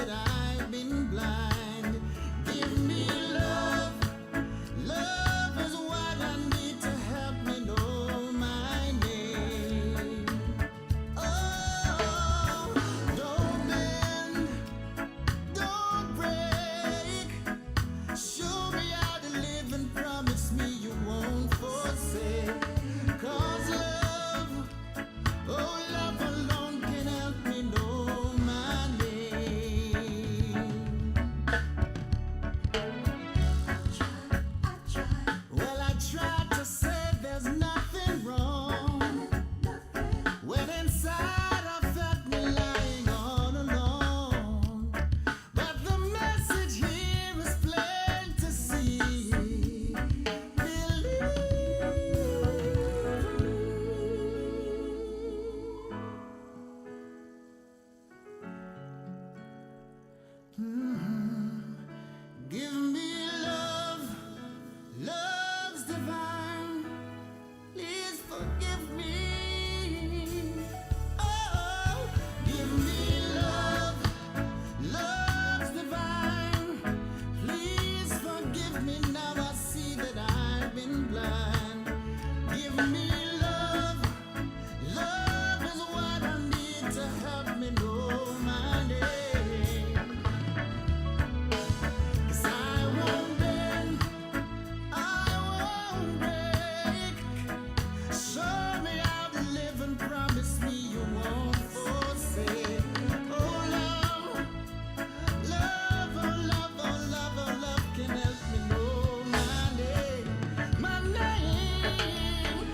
that I've been blind. Give me love. Love is what I need to help me know my name. Oh, don't bend, don't break. Show me how to live and promise me you won't forsake. 'Cause love, oh, love alone can help me know my name. Well, I tried to say there's nothing wrong when inside I felt me lying all alone. But the message here is plain to see. Believe. Give me love, love's divine. Please forgive me. Oh, give me love, love's divine. Please forgive me now. I see that I've been blind. Give me love, love is what I need to help me know my name. 'Cause I won't bend, I won't break. Show me how to live and promise me you won't forsake. Oh love, love, oh love, oh love, oh love can help me know my name. My name,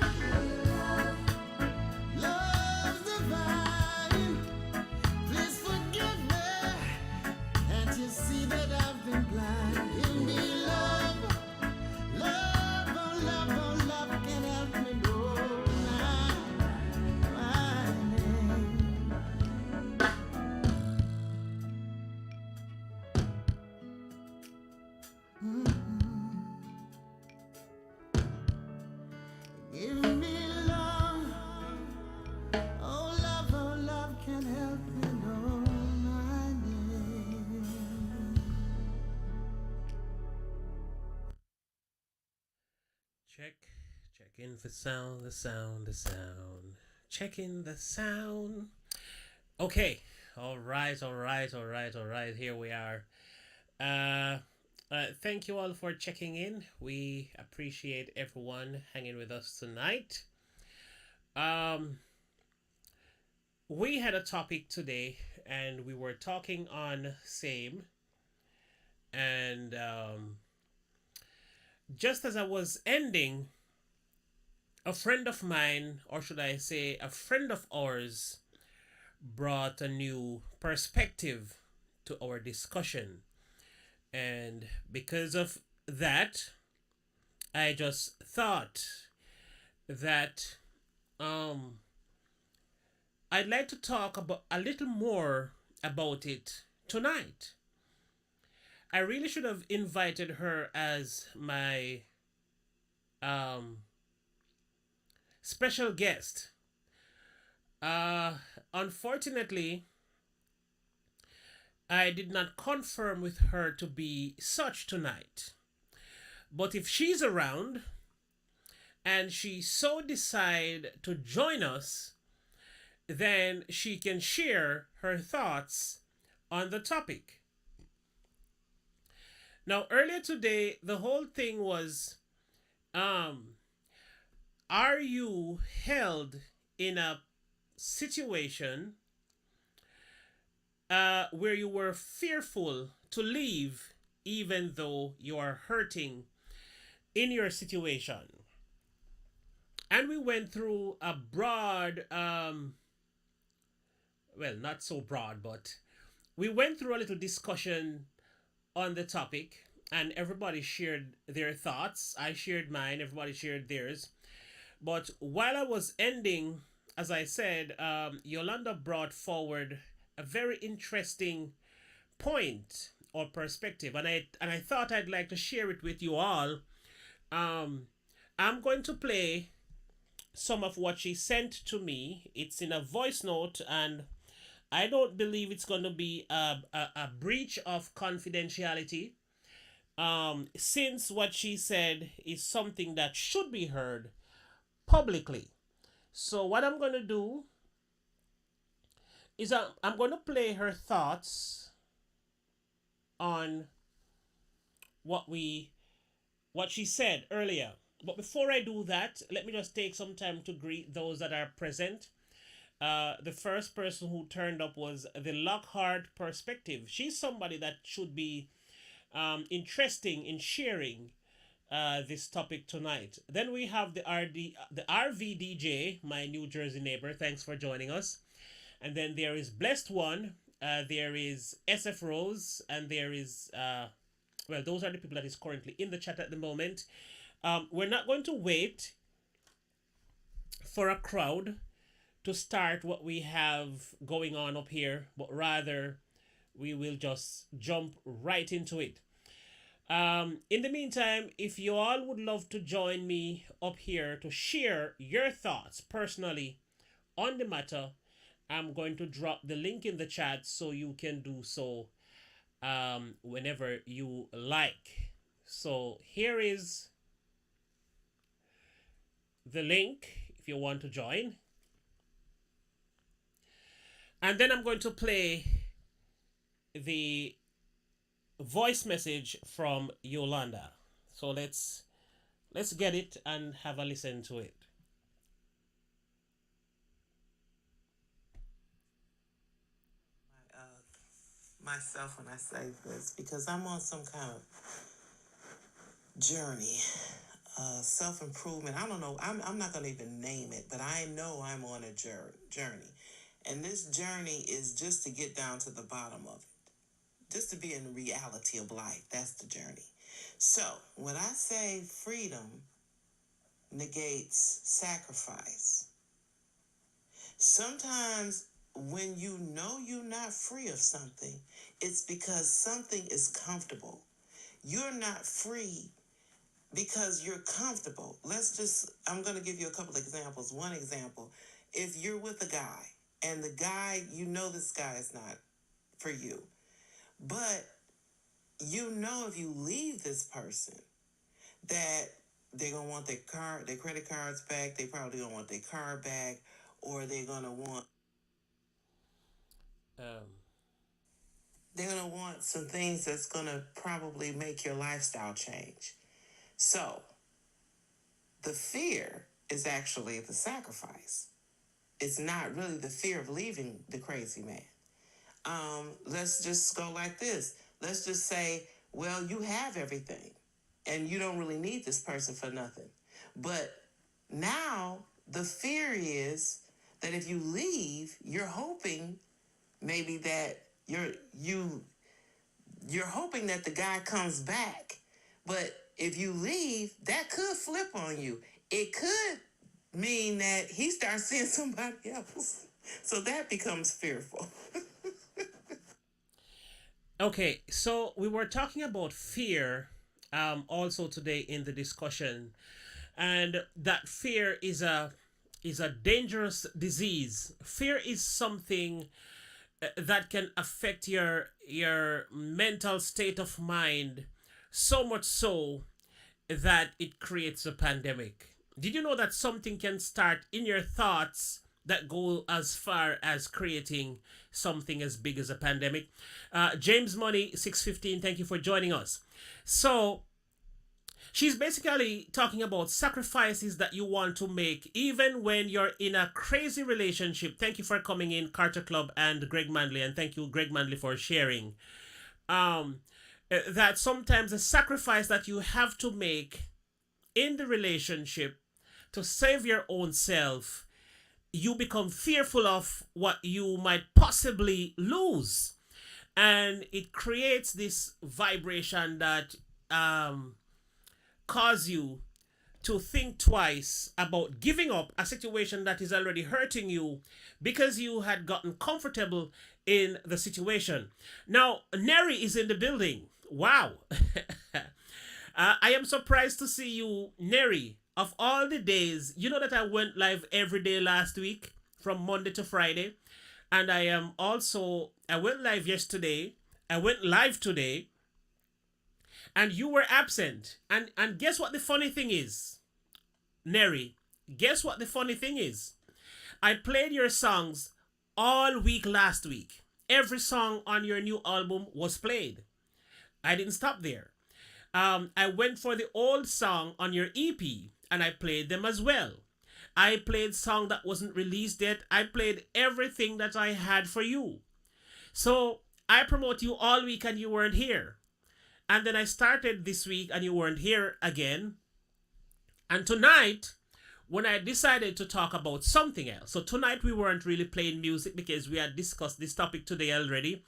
love's divine. Please forgive me. Can't you see that I've been blind? Give me love, love, oh love, oh love can help me know my name. Give me love, oh love can help me know my name. Check in the sound, the sound, the sound. Checking the sound. Okay. All right, all right, all right, all right. Here we are. Uh, Thank you all for checking in. We appreciate everyone hanging with us tonight. Um, we had a topic today, and we were talking on same. And just as I was ending, a friend of mine, or should I say, a friend of ours, brought a new perspective to our discussion. And because of that, I just thought that um, I'd like to talk about a little more about it tonight. I really should have invited her as my um, special guest. Uh, Unfortunately, I did not confirm with her to be such tonight. But if she's around and she so decide to join us, then she can share her thoughts on the topic. Now, earlier today, the whole thing was um, are you held in a situation where you were fearful to leave even though you are hurting in your situation? And we went through a broad, well, not so broad, but we went through a little discussion on the topic, and everybody shared their thoughts. I shared mine, everybody shared theirs. But while I was ending, as I said, Yolanda brought forward a very interesting point or perspective, and I thought I'd like to share it with you all. Um, I'm going to play some of what she sent to me. It's in a voice note, and I don't believe it's going to be a breach of confidentiality, since what she said is something that should be heard publicly. So, what I'm going to do is I'm going to play her thoughts on what we what she said earlier. But before I do that, let me just take some time to greet those that are present. The first person who turned up was the Lockhart Perspective. She's somebody that should be interesting in sharing this topic tonight. Then we have the RVDJ, my New Jersey neighbor. Thanks for joining us. And then there is Blessed One. There is SF Rose, and there is well, those are the people that is currently in the chat at the moment. We're not going to wait for a crowd to start what we have going on up here, but rather we will just jump right into it. In the meantime, if you all would love to join me up here to share your thoughts personally on the matter, I'm going to drop the link in the chat so you can do so whenever you like. So here is the link if you want to join. And then I'm going to play the voice message from Yolanda. So let's get it and have a listen to it. Myself when I say this because I'm on some kind of journey, self improvement. I don't know. I'm not going to even name it, but I know I'm on a journey. And this journey is just to get down to the bottom of it, just to be in the reality of life. That's the journey. So when I say freedom negates sacrifice, sometimes when you know you're not free of something, it's because something is comfortable. You're not free because you're comfortable. I'm going to give you a couple examples. One example, if you're with a guy and the guy, you know this guy is not for you, but you know if you leave this person that they're going to want their credit cards back, they probably going to want their car back, or they're going to want they're going to want some things that's going to probably make your lifestyle change. So the fear is actually the sacrifice. It's not really the fear of leaving the crazy man. Let's just go like this. Let's just say, well, you have everything and you don't really need this person for nothing. But now the fear is that if you leave, you're hoping maybe that you're hoping that the guy comes back. But if you leave, that could flip on you. It could mean that he starts seeing somebody else. So that becomes fearful. Okay, so we were talking about fear also today in the discussion, and that fear is a dangerous disease. Fear is something that can affect your mental state of mind so much so that it creates a pandemic. Did you know that something can start in your thoughts that go as far as creating something as big as a pandemic? James Money 615, thank you for joining us. So she's basically talking about sacrifices that you want to make even when you're in a crazy relationship. Thank you for coming in, Carter Club and Greg Manley, and thank you, Greg Manley, for sharing. That sometimes a sacrifice that you have to make in the relationship to save your own self, you become fearful of what you might possibly lose. And it creates this vibration that cause you to think twice about giving up a situation that is already hurting you because you had gotten comfortable in the situation. Now, Neri is in the building. Wow. I am surprised to see you, Neri. Of all the days, you know that I went live every day last week from Monday to Friday. And I am also, I went live yesterday. I went live today, and you were absent. And guess what the funny thing is, Neri? Guess what the funny thing is? I played your songs all week last week. Every song on your new album was played. I didn't stop there. I went for the old song on your EP and I played them as well. I played song that wasn't released yet. I played everything that I had for you. So I promote you all week and you weren't here. And then I started this week and you weren't here again. And tonight, when I decided to talk about something else, so tonight we weren't really playing music because we had discussed this topic today already,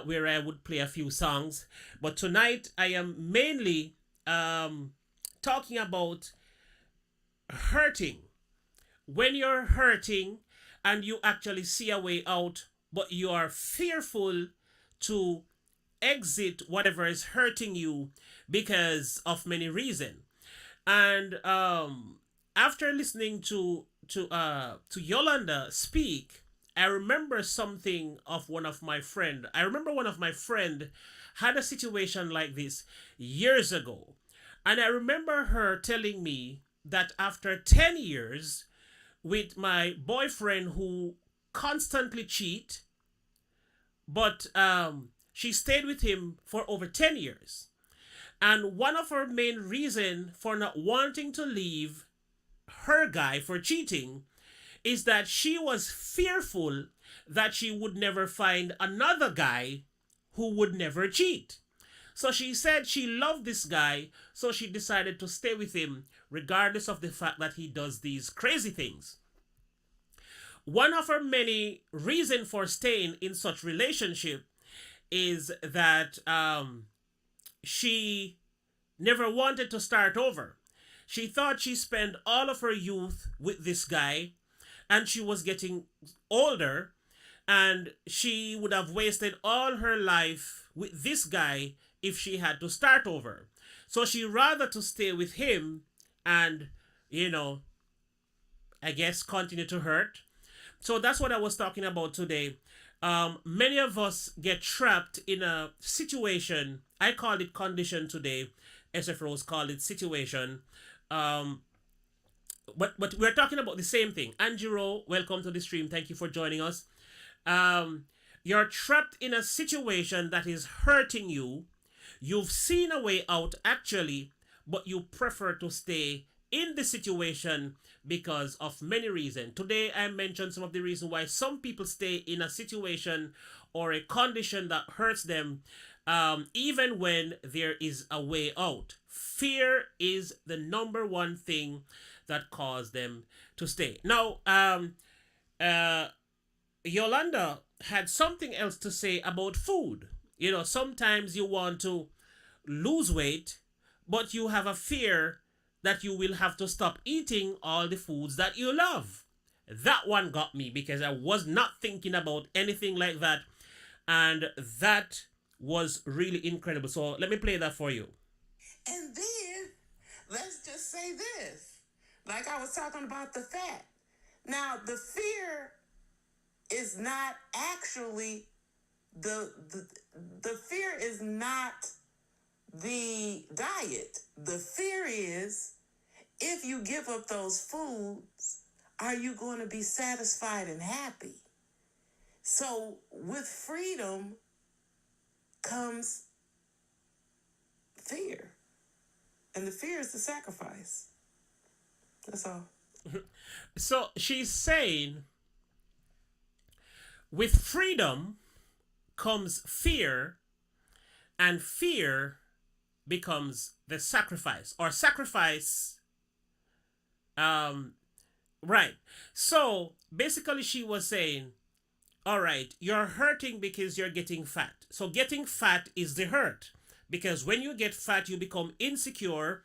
where I would play a few songs. But tonight I am mainly talking about hurting. When you're hurting and you actually see a way out, but you are fearful to exit whatever is hurting you because of many reasons. And after listening to Yolanda speak, I remember something of one of my friend. I remember one of my friend had a situation like this years ago. And I remember her telling me that after 10 years with my boyfriend who constantly cheat, but she stayed with him for over 10 years. And one of her main reason for not wanting to leave her guy for cheating is that she was fearful that she would never find another guy who would never cheat. So she said she loved this guy, so she decided to stay with him regardless of the fact that he does these crazy things. One of her many reasons for staying in such relationship is that she never wanted to start over. She thought she spent all of her youth with this guy and she was getting older and she would have wasted all her life with this guy if she had to start over. So she rather to stay with him and, I guess continue to hurt. So that's what I was talking about today. Many of us get trapped in a situation. I called it condition today. SF Rose called it situation. But we're talking about the same thing. Angelo, welcome to the stream. Thank you for joining us. You're trapped in a situation that is hurting you. You've seen a way out actually, but you prefer to stay in the situation because of many reasons. Today I mentioned some of the reasons why some people stay in a situation or a condition that hurts them even when there is a way out. Fear is the number one thing that caused them to stay. Now, Yolanda had something else to say about food. Sometimes you want to lose weight, but you have a fear that you will have to stop eating all the foods that you love. That one got me because I was not thinking about anything like that. And that was really incredible. So let me play that for you. And then let's just say this. Like I was talking about the fat. Now the fear is not actually the fear is not the diet. The fear is if you give up those foods, are you going to be satisfied and happy? So with freedom comes fear. And the fear is the sacrifice. That's all. So she's saying with freedom comes fear, and fear becomes the sacrifice, or sacrifice. Right. So basically, she was saying, all right, you're hurting because you're getting fat. So getting fat is the hurt. Because when you get fat, you become insecure.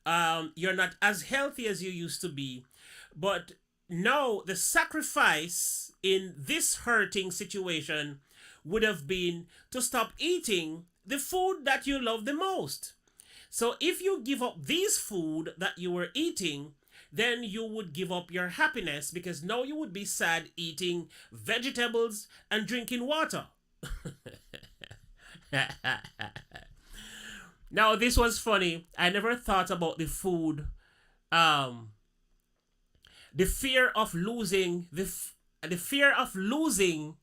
You're not as healthy as you used to be. But now the sacrifice in this hurting situation would have been to stop eating the food that you love the most. So if you give up these food that you were eating, then you would give up your happiness because now you would be sad eating vegetables and drinking water. Now, this was funny. I never thought about the food, um, the fear of losing the fear of losing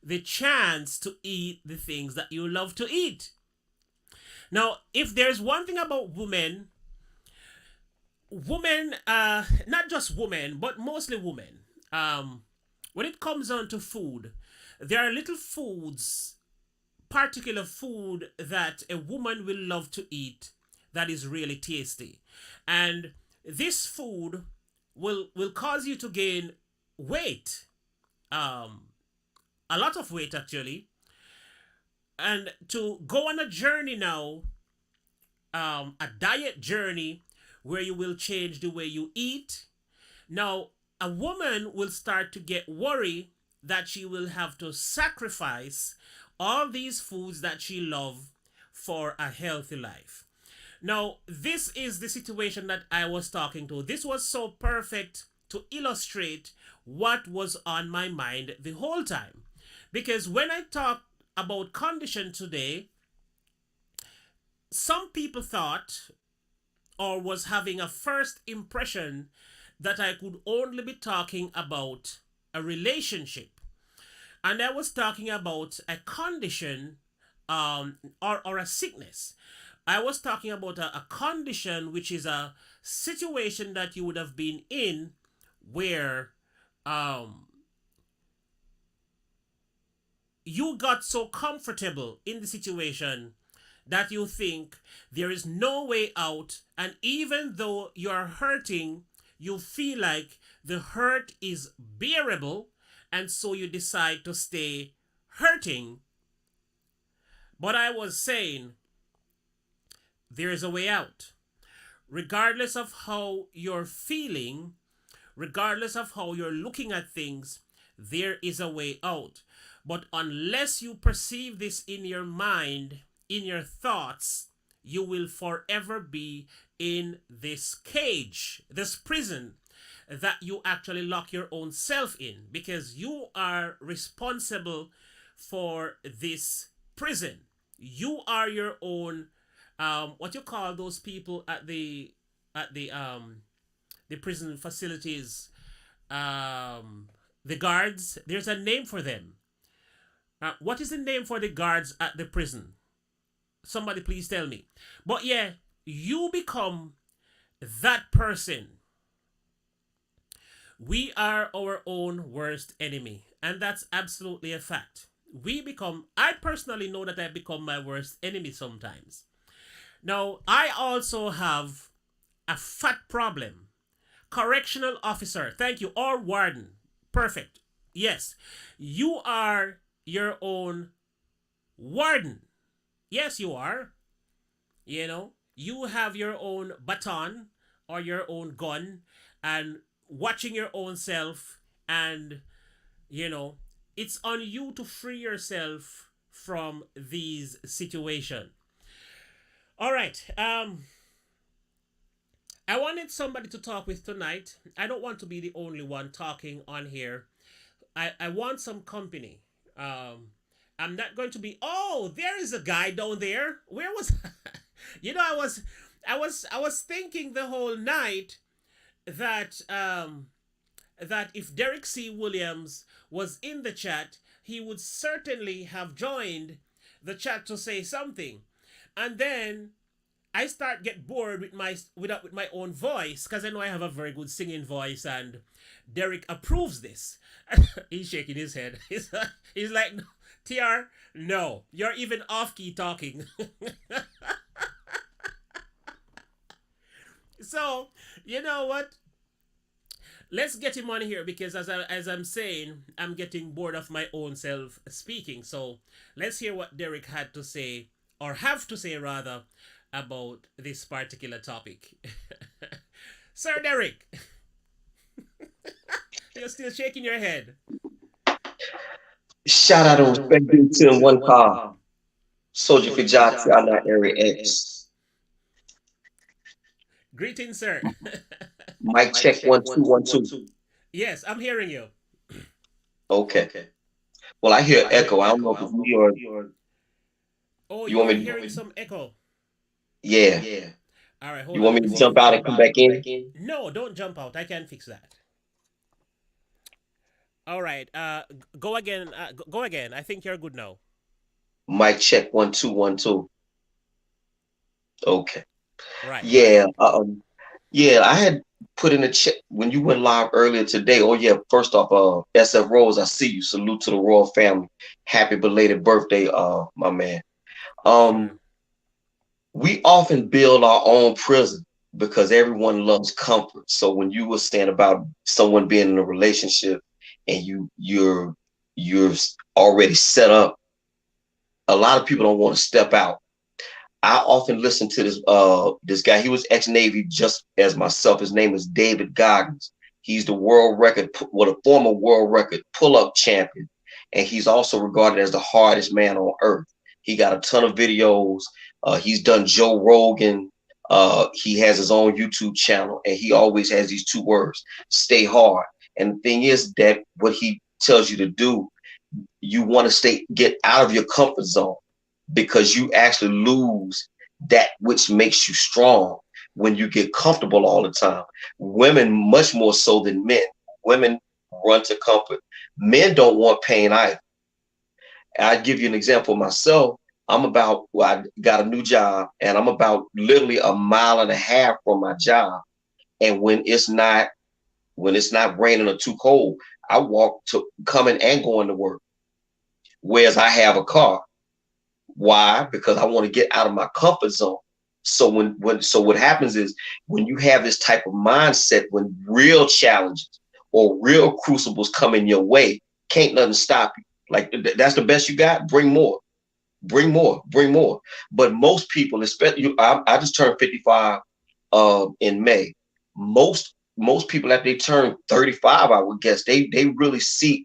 the chance to eat the things that you love to eat. Now, if there's one thing about women, not just women, but mostly women, when it comes on to food, there are little foods, particular food that a woman will love to eat that is really tasty. And this food will cause you to gain weight, um, a lot of weight actually, and to go on a journey now, a diet journey where you will change the way you eat. Now, a woman will start to get worried that she will have to sacrifice all these foods that she loves for a healthy life. Now, this is the situation that I was talking to. This was so perfect to illustrate what was on my mind the whole time. Because when I talk about condition today, some people thought or was having a first impression that I could only be talking about a relationship. And I was talking about a condition, or a sickness. I was talking about a condition which is a situation that you would have been in where um, you got so comfortable in the situation that you think there is no way out, and even though you're hurting, you feel like the hurt is bearable, and so you decide to stay hurting. But I was saying there is a way out. Regardless of how you're feeling, regardless of how you're looking at things, there is a way out. But unless you perceive this in your mind, in your thoughts, you will forever be in this cage, this prison that you actually lock your own self in, because you are responsible for this prison. You are your own, what you call those people at the prison facilities, the guards. There's a name for them. What is the name for the guards at the prison? Somebody please tell me. But yeah, you become that person. We are our own worst enemy, and that's absolutely a fact. I personally know that I become my worst enemy sometimes. Now, I also have a fat problem. Correctional officer, thank you, or warden. Perfect. Yes, you are your own warden. Yes, you are. You know, you have your own baton or your own gun and watching your own self, and you know, it's on you to free yourself from these situations. All right. I wanted somebody to talk with tonight. I don't want to be the only one talking on here. I want some company. I'm not going to be. Oh, there is a guy down there. Where was? You know, I was thinking the whole night that that if Derek C. Williams was in the chat, he would certainly have joined the chat to say something, and then I start get bored with my own voice because I know I have a very good singing voice, and Derek approves this. He's shaking his head. He's like, TR, no, you're even off key talking. So you know what? Let's get him on here because as I'm saying, I'm getting bored of my own self speaking. So let's hear what Derek had to say, or have to say rather, about this particular topic. Sir Derek, you're still shaking your head. Shout out and respect due to one call. Soldier for Jock, y'all not Area X. Greetings, sir. Mic check 1 2 1 2. Yes, I'm hearing you. Okay. Well, I hear echo. I don't know if it's me or Oh, you want you're me. hearing some echo. Yeah. All right, You hold on. want Let me me to see jump if. out and come back in? No, don't jump out. I can fix that. All right. Go again. Go again. I think you're good now. Mic check 1 2 1 2. Okay. Right. Go Yeah. ahead. Yeah. I had put in a check when you went live earlier today. Oh yeah. First off, SF Rose, I see you. Salute to the royal family. Happy belated birthday, my man. Sure. Um, we often build our own prison because everyone loves comfort. So when you were saying about someone being in a relationship and you're already set up, a lot of people don't want to step out. I often listen to this guy. He was ex-Navy just as myself. His name is David Goggins. He's the world record, well, a former world record pull-up champion, and he's also regarded as the hardest man on earth. He got a ton of videos. He's done Joe Rogan. He has his own YouTube channel, and he always has these two words: stay hard. And the thing is that what he tells you to do, you want to get out of your comfort zone because you actually lose that which makes you strong when you get comfortable all the time. Women, much more so than men, women run to comfort. Men don't want pain either. I give you an example myself. I got a new job and I'm about literally a mile and a half from my job. And when it's not raining or too cold, I walk to coming and going to work. Whereas I have a car. Why? Because I want to get out of my comfort zone. So what happens is when you have this type of mindset, when real challenges or real crucibles come in your way, can't nothing stop you. Like that's the best you got. Bring more, bring more, bring more. But most people, especially I just turned 55 in May. Most people after they turn 35, I would guess they really seek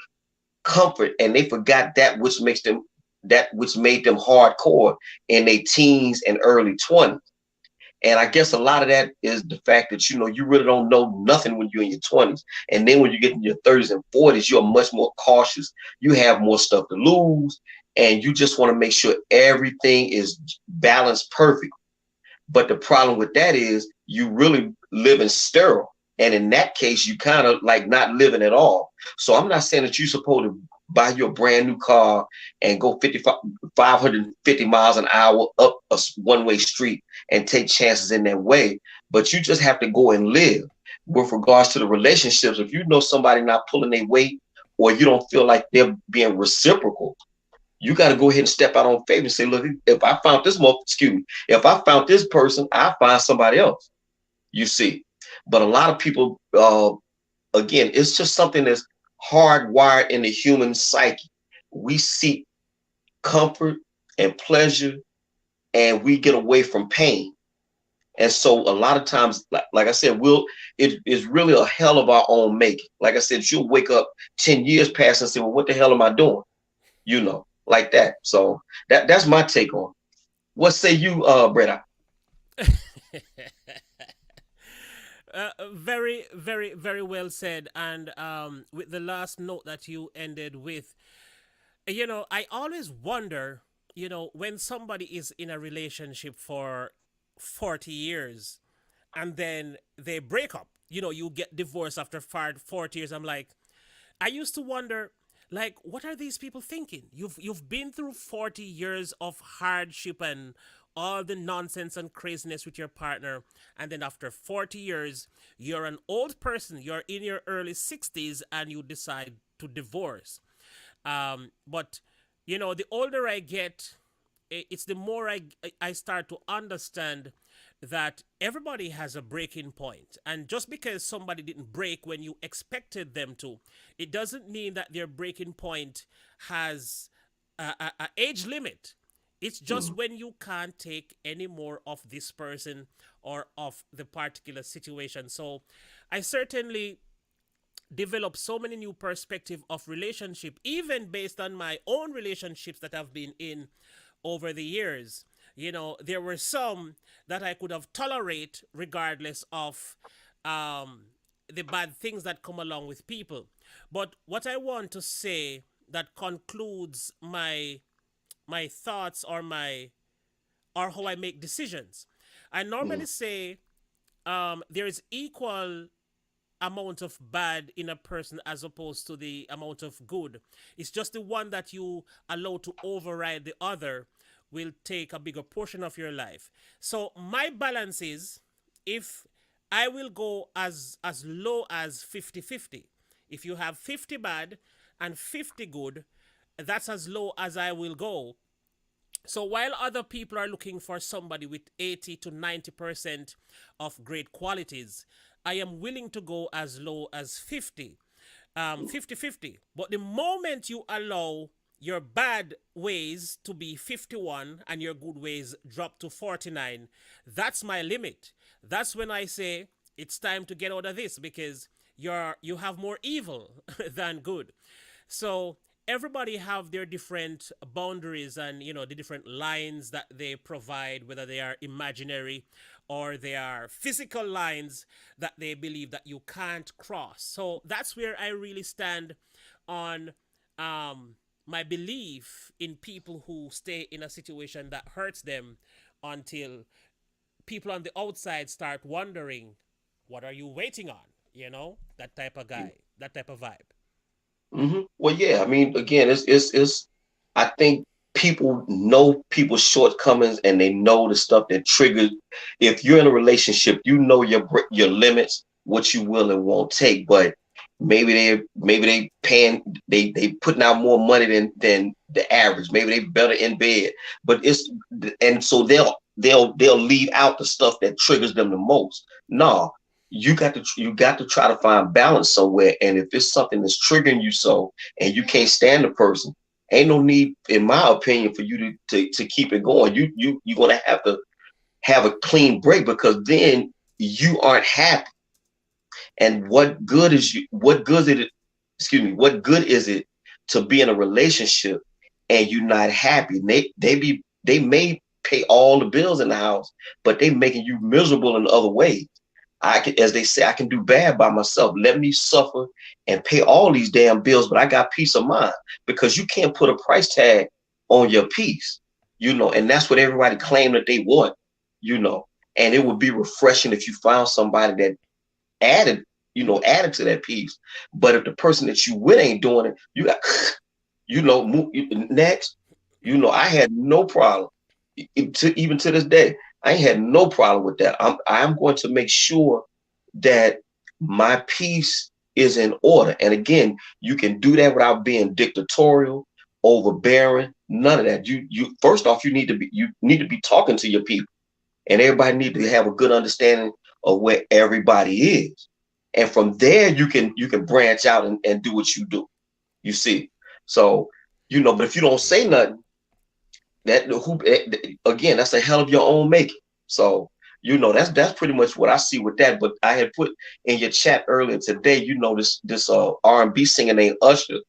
comfort and they forgot that which made them hardcore in their teens and early 20s. And I guess a lot of that is the fact that you really don't know nothing when you're in your 20s. And then when you get in your 30s and 40s, you're much more cautious. You have more stuff to lose, and you just want to make sure everything is balanced perfect. But the problem with that is you really live in sterile. And in that case, you kind of like not living at all. So I'm not saying that you're supposed to buy your brand new car and go 550 miles an hour up a one-way street and take chances in that way. But you just have to go and live. With regards to the relationships, if you know somebody not pulling their weight or you don't feel like they're being reciprocal, you got to go ahead and step out on faith and say, look, if I found if I found this person, I find somebody else. You see, but a lot of people, again, it's just something that's hardwired in the human psyche. We seek comfort and pleasure, and we get away from pain. And so a lot of times, like I said, it is really a hell of our own making. Like I said, you'll wake up 10 years past and say, well, what the hell am I doing? Like that. So that's my take on it. What say you, Brett? Very, very, very well said. And with the last note that you ended with, I always wonder, when somebody is in a relationship for 40 years and then they break up, you get divorced after 40 years. I'm like, I used to wonder, like, what are these people thinking? You've been through 40 years of hardship and all the nonsense and craziness with your partner, and then after 40 years, you're an old person, you're in your early 60s, and you decide to divorce. But the older I get, it's the more I start to understand that everybody has a breaking point. And just because somebody didn't break when you expected them to, it doesn't mean that their breaking point has a age limit. It's just when you can't take any more of this person or of the particular situation. So I certainly develop so many new perspective of relationship, even based on my own relationships that I've been in over the years. There were some that I could have tolerate regardless of um, the bad things that come along with people. But what I want to say that concludes my thoughts or how I make decisions. I Mm, normally say there is equal amount of bad in a person as opposed to the amount of good. It's just the one that you allow to override the other will take a bigger portion of your life. So my balance is if I will go as low as 50-50. If you have 50 bad and 50 good, that's as low as I will go. So while other people are looking for somebody with 80 to 90% of great qualities, I am willing to go as low as 50, 50-50. But the moment you allow your bad ways to be 51 and your good ways drop to 49, that's my limit. That's when I say it's time to get out of this because you have more evil than good. So everybody have their different boundaries and the different lines that they provide, whether they are imaginary or they are physical lines that they believe that you can't cross. So that's where I really stand on my belief in people who stay in a situation that hurts them until people on the outside start wondering, what are you waiting on? That type of guy, that type of vibe. Well, yeah, I mean, again, it's. I think people know people's shortcomings and they know the stuff that triggers. If you're in a relationship, you know your limits, what you will and won't take. But maybe they paying they putting out more money than the average. Maybe they better in bed, but it's and so they'll leave out the stuff that triggers them the most. No, you got to try to find balance somewhere. And if it's something that's triggering you so and you can't stand the person, ain't no need, in my opinion, for you to keep it going. You're gonna have to have a clean break because then you aren't happy. And what good is it, excuse me, what good is it to be in a relationship and you're not happy? They may pay all the bills in the house, but they making you miserable in other ways. I can, as they say, I can do bad by myself. Let me suffer and pay all these damn bills, but I got peace of mind because you can't put a price tag on your peace, and that's what everybody claim that they want, you know. And it would be refreshing if you found somebody that added, added to that piece. But if the person that you with ain't doing it, you got, move, next. I had no problem, even to this day. I ain't had no problem with that. I'm going to make sure that my piece is in order. And again, you can do that without being dictatorial, overbearing, none of that. You first off, you need to be talking to your people, and everybody need to have a good understanding of where everybody is. And from there you can branch out and do what you do. You see. So, but if you don't say nothing, that who again, that's a hell of your own making. So, that's pretty much what I see with that. But I had put in your chat earlier today, this R&B singer named Usher.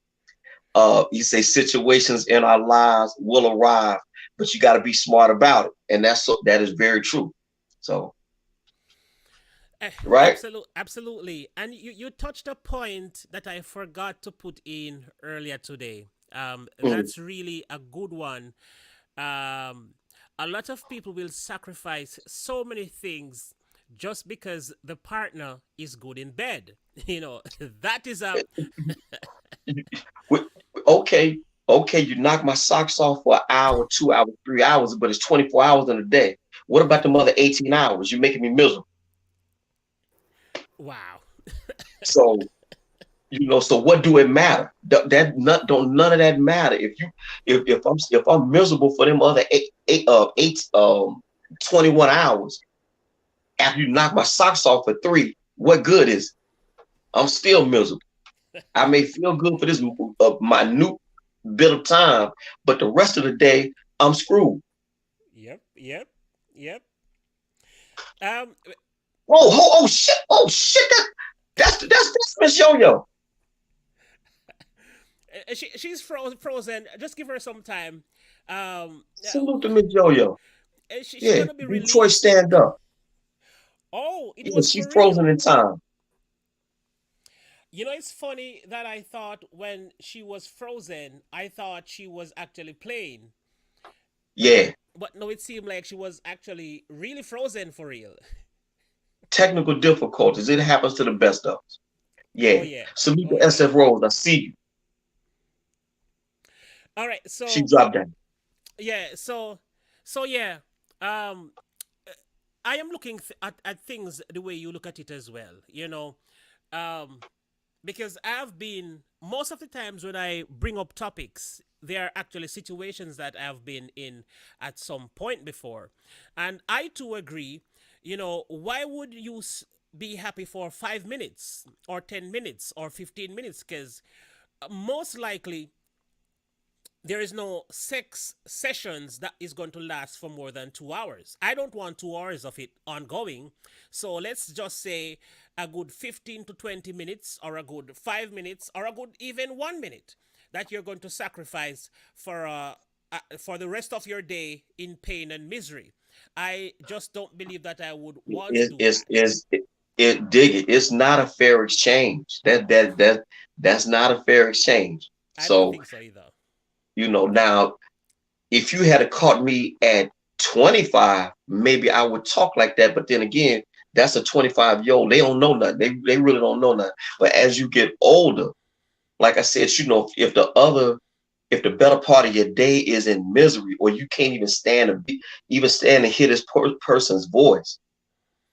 You say situations in our lives will arrive, but you got to be smart about it, and that is very true. So, right. Absolutely. And you touched a point that I forgot to put in earlier today. Mm, That's really a good one. Um, a lot of people will sacrifice so many things just because the partner is good in bed. That is a wi- okay, okay, you knock my socks off for an hour, 2 hours, 3 hours, but it's 24 hours in a day. What about the other 18 hours? You're making me miserable. wow. So, so what do it matter? Don't none of that matter. If I'm miserable for them other 21 hours after you knock my socks off for 3, what good is it? I'm still miserable. I may feel good for this minute bit of time, but the rest of the day I'm screwed. Yep, yep, yep. Um, Oh shit! Oh shit! That's Miss Yo-Yo. she's frozen. Just give her some time. Yeah, Salute to Miss Yo-Yo. She Yeah, gonna be Detroit released. stand up. Oh, it Yeah, was she's for frozen real. in time. You know, it's funny that I thought when she was frozen, I thought she was actually playing, Yeah, but no, it seemed like she was actually really frozen for real. technical difficulties. It happens to the best of us. Oh Yeah. yeah, Salute oh to yeah. SF Rose. I see you. All right, She so dropped down. yeah, so yeah, um, I am looking at things the way you look at it as well. You know, um, because I've been most of the times when I bring up topics, there are actually situations that I've been in at some point before, and I too agree. You know, why would you be happy for 5 minutes or 10 minutes or 15 minutes? Because most likely there is no sex sessions that is going to last for more than 2 hours. I don't want 2 hours of it ongoing. So let's just say a good 15 to 20 minutes, or a good 5 minutes, or a good even 1 minute that you're going to sacrifice for the rest of your day in pain and misery. I just don't believe that I would want to It, do it's, that. it's, it, it dig it. It's not a fair exchange. That's not a fair exchange. I don't So, think so either. now if you had caught me at 25, maybe I would talk like that. But then again, that's a 25-year-old. They don't know nothing. They really don't know nothing. But as you get older, like I said, if the better part of your day is in misery, or you can't even stand and hear this person's voice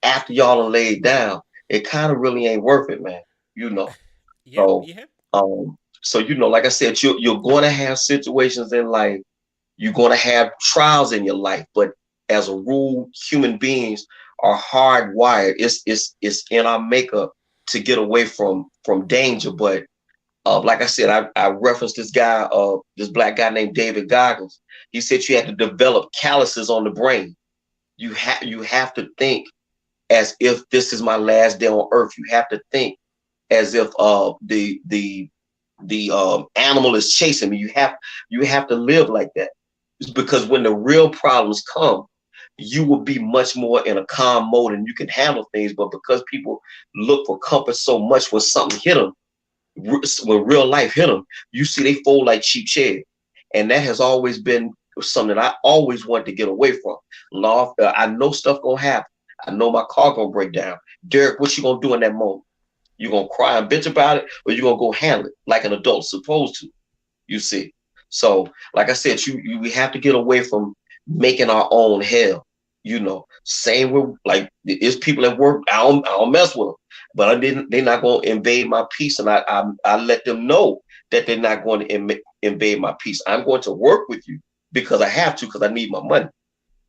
after y'all are laid down, it kind of really ain't worth it, man. You know. Yep, So, yep. like I said, you're going to have situations in life. You're going to have trials in your life, but as a rule, human beings are hardwired. It's in our makeup to get away from danger. But like I said, I referenced this black guy named David Goggins. He said you had to develop calluses on the brain. You have to think as if this is my last day on earth. You have to think as if the animal is chasing me. You have to live like that. It's because when the real problems come, you will be much more in a calm mode and you can handle things. But because people look for comfort so much, when something hit them, when real life hit them, you see they fold like cheap chairs. And that has always been something that I always wanted to get away from. I know stuff gonna happen. I know my car gonna break down. Derek, what you gonna do in that moment? You gonna cry and bitch about it, or you gonna go handle it like an adult supposed to? You see. So, like I said, we have to get away from making our own hell. Same with, like, it's people at work. I don't mess with them, but I didn't. They're not going to invade my peace, and I let them know that they're not going to invade my peace. I'm going to work with you because I have to, because I need my money.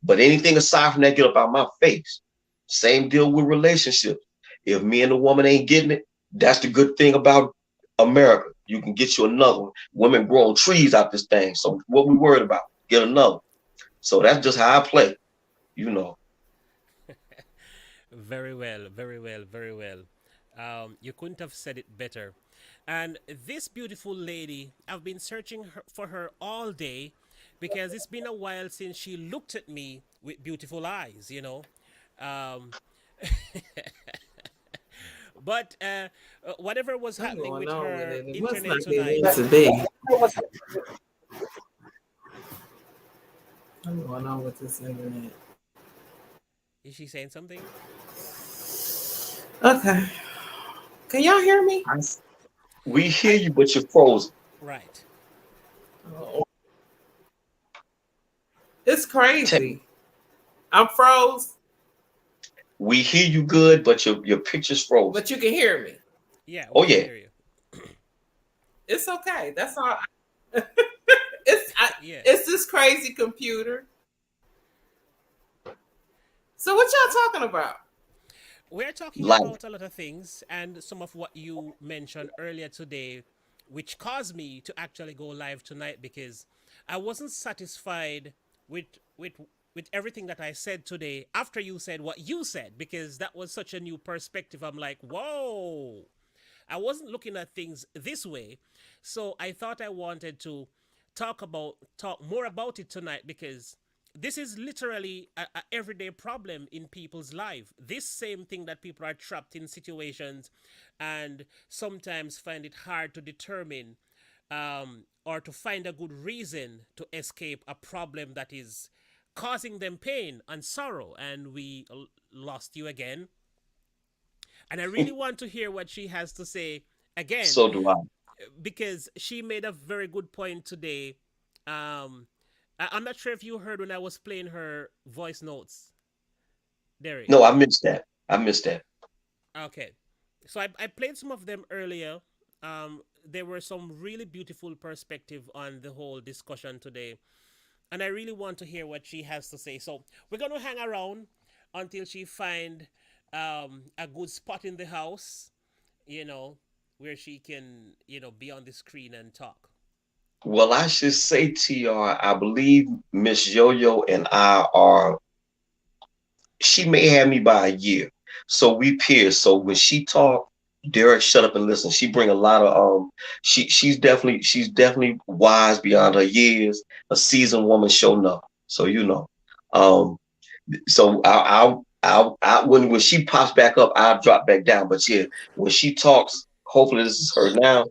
But anything aside from that, get up out my face. Same deal with relationships. If me and the woman ain't getting it, that's the good thing about America. You can get you another one. Women growing trees out this thing. So what we worried about? Get another. So that's just how I play. You know. Very well, very well, very well. You couldn't have said it better. And this beautiful lady, I've been searching for her all day because it's been a while since she looked at me with beautiful eyes, you know. Um, but whatever was What's happening going with on with her it? It must not internet be tonight, meant to be. What's going on with this internet? is she saying something? Okay. Can y'all hear me? We hear I you, but you're frozen. right. Oh, it's Te- crazy. I'm froze, We hear you good, but your picture's frozen. but you can hear me. Yeah, we Oh can yeah. hear you. It's okay. That's all. It's Yeah. it's this crazy computer. So what y'all talking about? We're talking Life. about a lot of things, and some of what you mentioned earlier today, which caused me to actually go live tonight because I wasn't satisfied with with with everything that I said today after you said what you said, because that was such a new perspective. I'm like, whoa. I wasn't looking at things this way. So I thought I wanted to talk more about it tonight because this is literally a everyday problem in people's life. This same thing that people are trapped in situations and sometimes find it hard to determine or to find a good reason to escape a problem that is causing them pain and sorrow. And we lost you again. And I really want to hear what she has to say again, So do I. because she made a very good point today. I'm not sure if you heard when I was playing her voice notes, Derek. No, I missed that. I missed that. Okay. So I played some of them earlier. There were some really beautiful perspective on the whole discussion today. And I really want to hear what she has to say. So we're going to hang around until she find a good spot in the house, you know, where she can, be on the screen and talk. Well, I should say, TR, I believe Miss Yo-Yo and I are, she may have me by a year. So we peers. So when she talk, Derek, shut up and listen. She bring a lot of she's definitely wise beyond her years, a seasoned woman show enough. So you know. Um so when she pops back up, I'll drop back down. But yeah, when she talks, hopefully this is her now.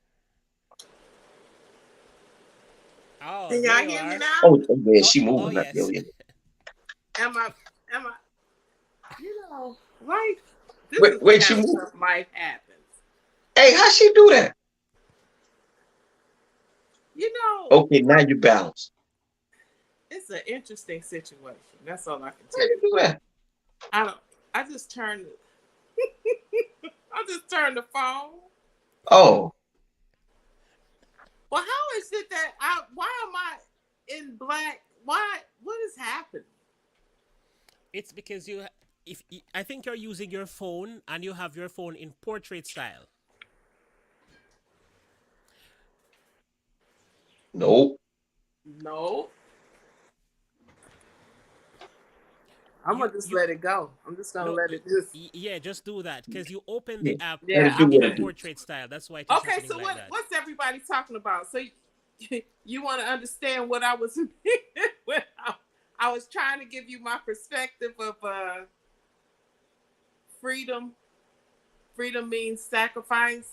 Oh, Can there y'all you hear me are. now? Oh yeah, Oh, she oh moving that. Yeah, yes. yeah. Am I, life, this Wait, is the wait, she kind of moved. stuff life happens. Hey, how she do that? You know, Okay, now you balance. it's an interesting situation. That's all I can How tell you you. do that? I don't, I just turned, I just turned the phone. Oh, Well, how is it that why am I in black? What is happening? It's because if I think you're using your phone and you have your phone in portrait style. nope. No, I'm You gonna just you let it go. I'm just gonna no, let it just. yeah, just do that because you open Yeah, the app let Yeah, it do in what a it do. portrait style. That's why it is Okay, happening so like that. what's everybody talking about? So you want to understand what I was when I was trying to give you my perspective of freedom. Freedom means sacrifice.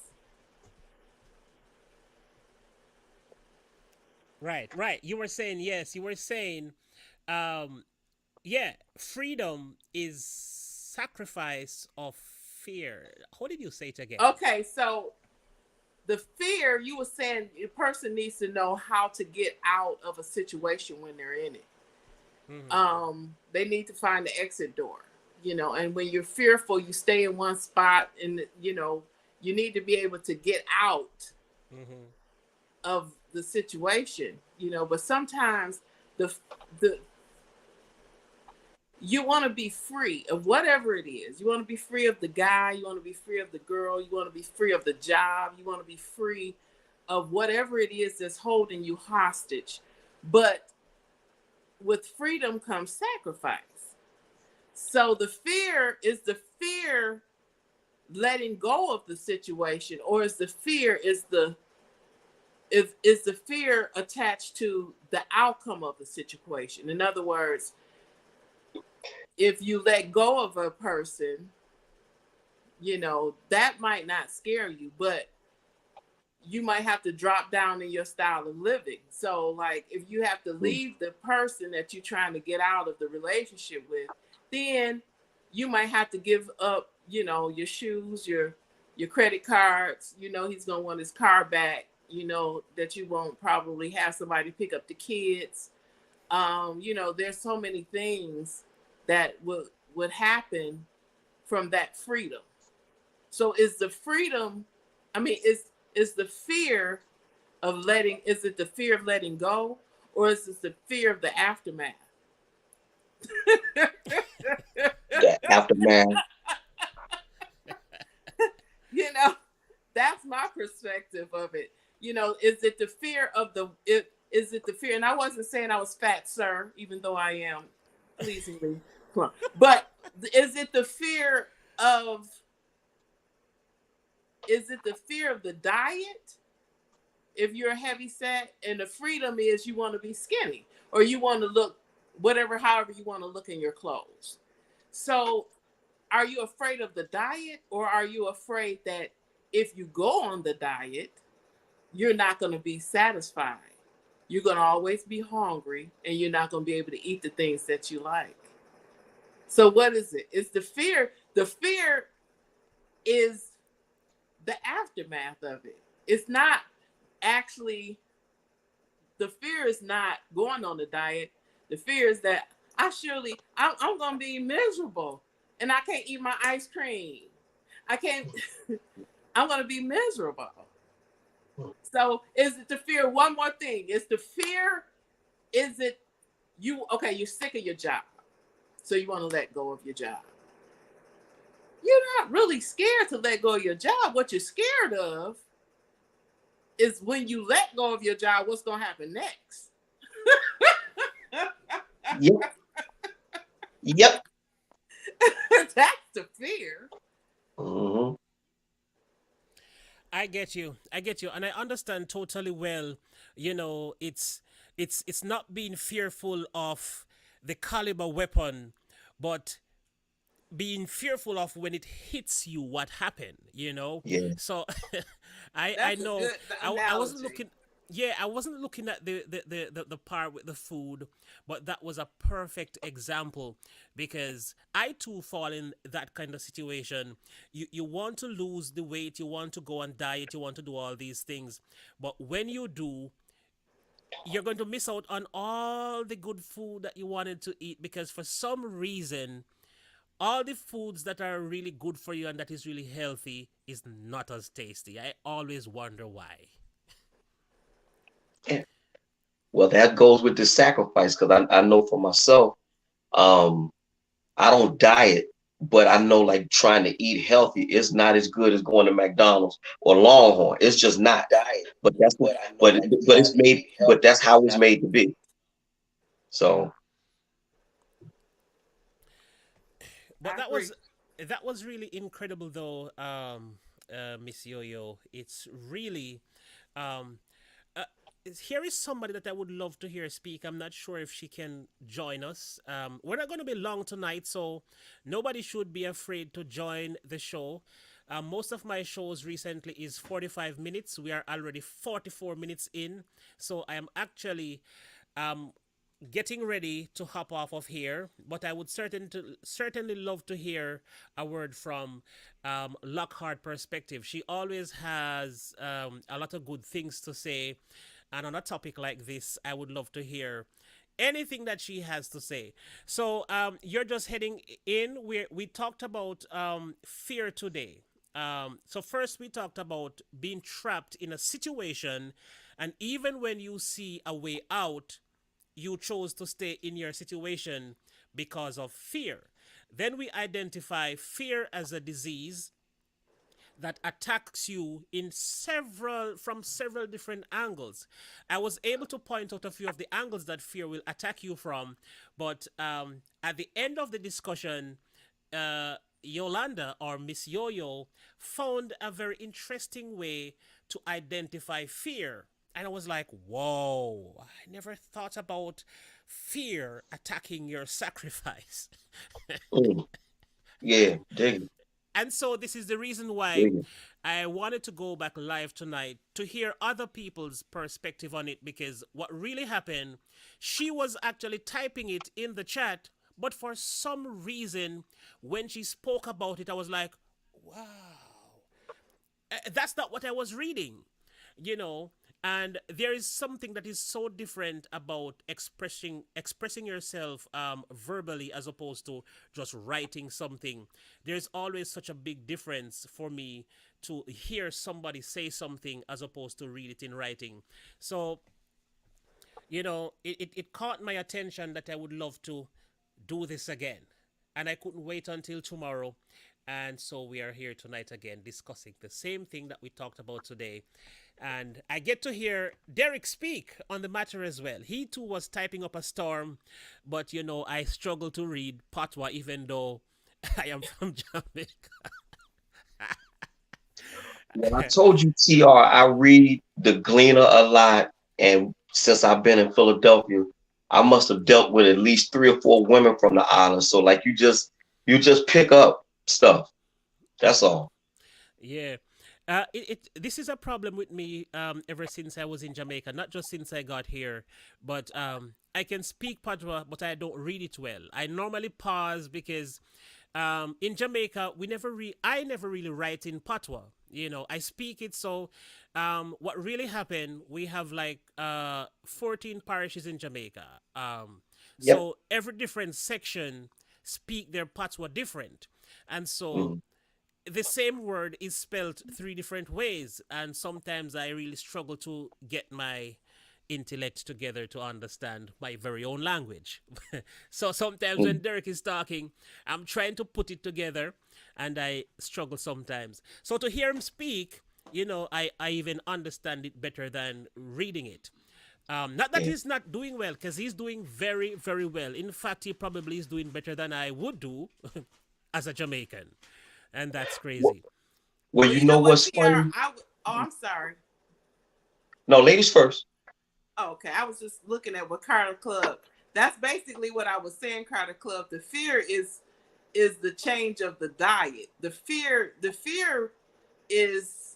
Right, right. You were saying yes. You were saying, um, yeah, freedom is sacrifice of fear. How did you say it again? Okay, so the fear you were saying a person needs to know how to get out of a situation when they're in it. Mm-hmm. They need to find the exit door, and when you're fearful you stay in one spot, and you need to be able to get out Mm-hmm. of the situation, but sometimes the you want to be free of whatever it is. You want to be free of the guy, you want to be free of the girl, you want to be free of the job, you want to be free of whatever it is that's holding you hostage. But with freedom comes sacrifice. So the fear is the fear letting go of the situation, or is the fear is the fear attached to the outcome of the situation. In other words, if you let go of a person, that might not scare you, but you might have to drop down in your style of living. So, like, if you have to leave the person that you're trying to get out of the relationship with, then you might have to give up, your shoes, your credit cards. He's gonna want his car back. That you won't probably have somebody pick up the kids. There's so many things that would happen from that freedom. So is the freedom, I mean, is the fear of is it the fear of letting go, or is it the fear of the aftermath? The aftermath. you know, that's my perspective of it. Is it the fear of is it the fear? And I wasn't saying I was fat, sir, even though I am pleasingly plump. But is it the fear of the diet? If you're heavy set, and the freedom is you want to be skinny, or you want to look whatever, however you want to look in your clothes. So are you afraid of the diet, or are you afraid that if you go on the diet, you're not going to be satisfied? You're going to always be hungry, and you're not going to be able to eat the things that you like. So what is it? It's the fear. The fear is the aftermath of it. It's not actually, the fear is not going on the diet. The fear is that I'm going to be miserable, and I can't eat my ice cream. I can't, I'm going to be miserable. So is it the fear? One more thing. Is the fear, is it you're sick of your job, so you want to let go of your job. You're not really scared to let go of your job. What you're scared of is when you let go of your job, what's going to happen next? Yep. Yep. That's the fear. Mm-hmm. I get you. I get you, and I understand totally well. It's not being fearful of the caliber weapon, but being fearful of when it hits you, what happened. Yeah. So I That's a know good I wasn't analogy. looking. Yeah, I wasn't looking at the part with the food, but that was a perfect example because I too fall in that kind of situation. You want to lose the weight, you want to go on diet, you want to do all these things, but when you do, you're going to miss out on all the good food that you wanted to eat because for some reason all the foods that are really good for you and that is really healthy is not as tasty. I always wonder why. Yeah. Well, that goes with the sacrifice because I know for myself, um, I don't diet, but I know like trying to eat healthy is not as good as going to McDonald's or Longhorn. It's just not. But that's what, but it's made, but that's how it's made to be. So, But I agree. that was really incredible though, Miss Yo-Yo. It's really um, uh, here is somebody that I would love to hear speak. I'm not sure if she can join us. We're not going to be long tonight, so nobody should be afraid to join the show. Most of my shows recently is 45 minutes. We are already 44 minutes in, so I am actually um, getting ready to hop off of here, but I would certainly love to hear a word from Lockhart perspective. She always has a lot of good things to say, and on a topic like this, I would love to hear anything that she has to say. So you're just heading in. We talked about fear today. So first we talked about being trapped in a situation, and even when you see a way out, you chose to stay in your situation because of fear. Then we identify fear as a disease that attacks you in several different angles. I was able to point out a few of the angles that fear will attack you from, but at the end of the discussion, Yolanda or Miss Yo-Yo found a very interesting way to identify fear. And I was like, whoa, I never thought about fear attacking your sacrifice. mm, yeah, dig it, And so this is the reason why dig it. I wanted to go back live tonight to hear other people's perspective on it because what really happened, she was actually typing it in the chat, but for some reason, when she spoke about it, I was like, wow, that's not what I was reading, you know. And there is something that is so different about expressing yourself verbally as opposed to just writing something. There's always such a big difference for me to hear somebody say something as opposed to read it in writing. So it caught my attention that I would love to do this again. And I couldn't wait until tomorrow. And so we are here tonight again discussing the same thing that we talked about today. And I get to hear Derek speak on the matter as well. He too was typing up a storm, but I struggle to read Patwa even though I am from Jamaica. Well, I told you, TR, I read the Gleaner a lot, and since I've been in Philadelphia, I must have dealt with at least 3 or 4 women from the island. So like you just pick up stuff. That's all. Yeah. This is a problem with me ever since I was in Jamaica, not just since I got here, but I can speak Patois, but I don't read it well. I normally pause because in Jamaica I never really write in Patois. You know, I speak it. So what really happened, we have like 14 parishes in Jamaica. Yep. So every different section speak their Patois different. And so Mhm. the same word is spelled 3 different ways, and sometimes I really struggle to get my intellect together to understand my very own language. So sometimes when Mhm. Derek is talking, I'm trying to put it together, and I struggle sometimes. So to hear him speak, I even understand it better than reading it. Not that Yeah. he's not doing well, because he's doing very, very well. In fact, he probably is doing better than I would do as a Jamaican, and that's Well, crazy. well, Well, you you know know what, what's CR? funny? Oh, I'm sorry. No, ladies first. Oh, okay, I was just looking at what Carter Club. That's basically what I was saying, Carter Club. The fear is the change of the diet. The fear is,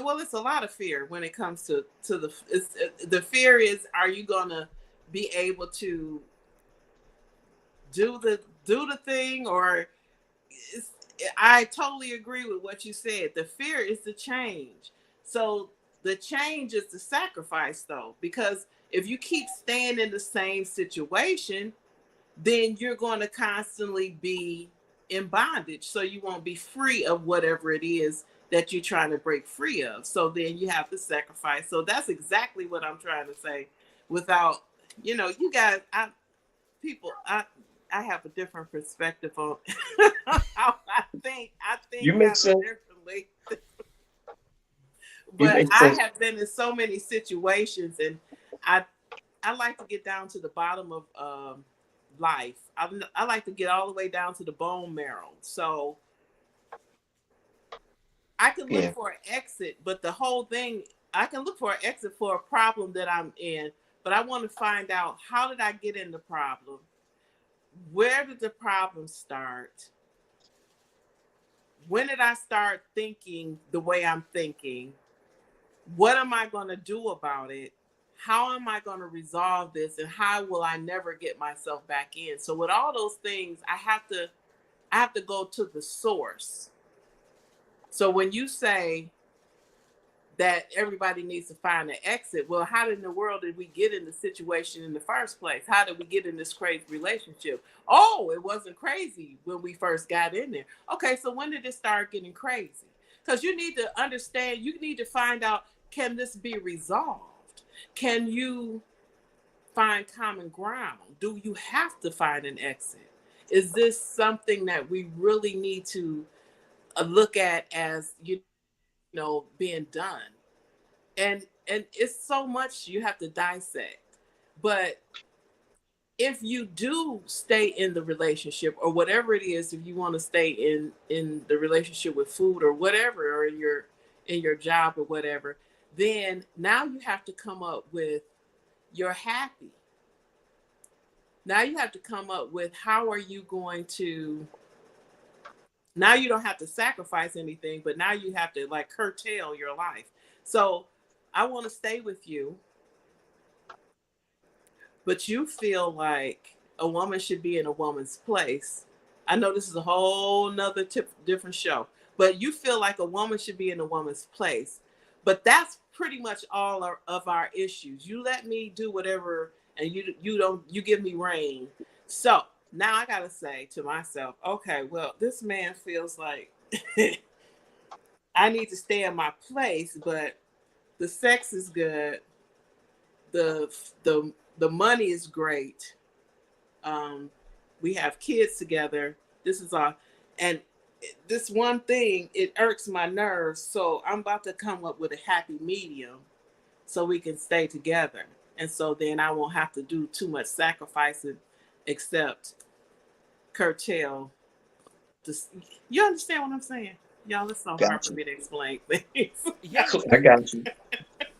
well, it's a lot of fear when it comes to the fear is, are you gonna be able to do the thing, or it's, I totally agree with what you said. The fear is the change. So the change is the sacrifice, though, because if you keep staying in the same situation, then you're going to constantly be in bondage. So you won't be free of whatever it is that you're trying to break free of. So then you have to sacrifice. So that's exactly what I'm trying to say. Without, you guys, people, I have a different perspective on how I think. I You think make kind of sense. differently. You But make I sense. have been in so many situations, and I I like to get down to the bottom of life. I like to get all the way down to the bone marrow. So I can look Yeah. for an exit, but the whole thing, I can look for an exit for a problem that I'm in, but I want to find out, how did I get in the problem? Where did the problem start? When did I start thinking the way I'm thinking? What am I going to do about it? How am I going to resolve this, and how will I never get myself back in? So with all those things, I have to go to the source. So when you say that everybody needs to find an exit, well, how in the world did we get in the situation in the first place? How did we get in this crazy relationship? Oh, it wasn't crazy when we first got in there. Okay, so when did it start getting crazy? Because you need to understand, you need to find out, can this be resolved? Can you find common ground? Do you have to find an exit? Is this something that we really need to look at as, being done? And it's so much you have to dissect. But if you do stay in the relationship, or whatever it is, if you want to stay in the relationship with food or whatever, or in your job or whatever, then now you have to come up with, you're happy. Now you have to come up with, how are you going to, now you don't have to sacrifice anything, but now you have to, like, curtail your life. So I want to stay with you, but you feel like a woman should be in a woman's place. I know this is a whole nother different show, but you feel like a woman should be in a woman's place. But that's pretty much all of our issues. You let me do whatever, and you give me reign. So now I gotta say to myself, okay, well, this man feels like I need to stay in my place, but the sex is good, the the money is great. Um, we have kids together. This is all, and this one thing, it irks my nerves. So I'm about to come up with a happy medium, so we can stay together, and so then I won't have to do too much sacrificing, except curtail. This, you understand what I'm saying? Y'all, it's so hard for Gotcha. me to explain things. Yeah, I got you.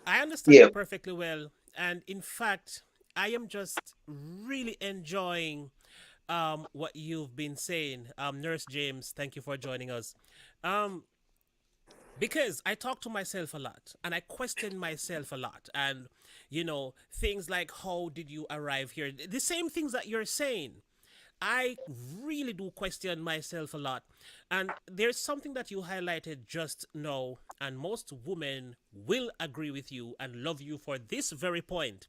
I understand Yeah. you perfectly well. And in fact, I am just really enjoying what you've been saying. Nurse James, thank you for joining us. Um, because I talk to myself a lot and I question myself a lot. And, things like, how did you arrive here? The same things that you're saying. I really do question myself a lot. And there's something that you highlighted just now, and most women will agree with you and love you for this very point.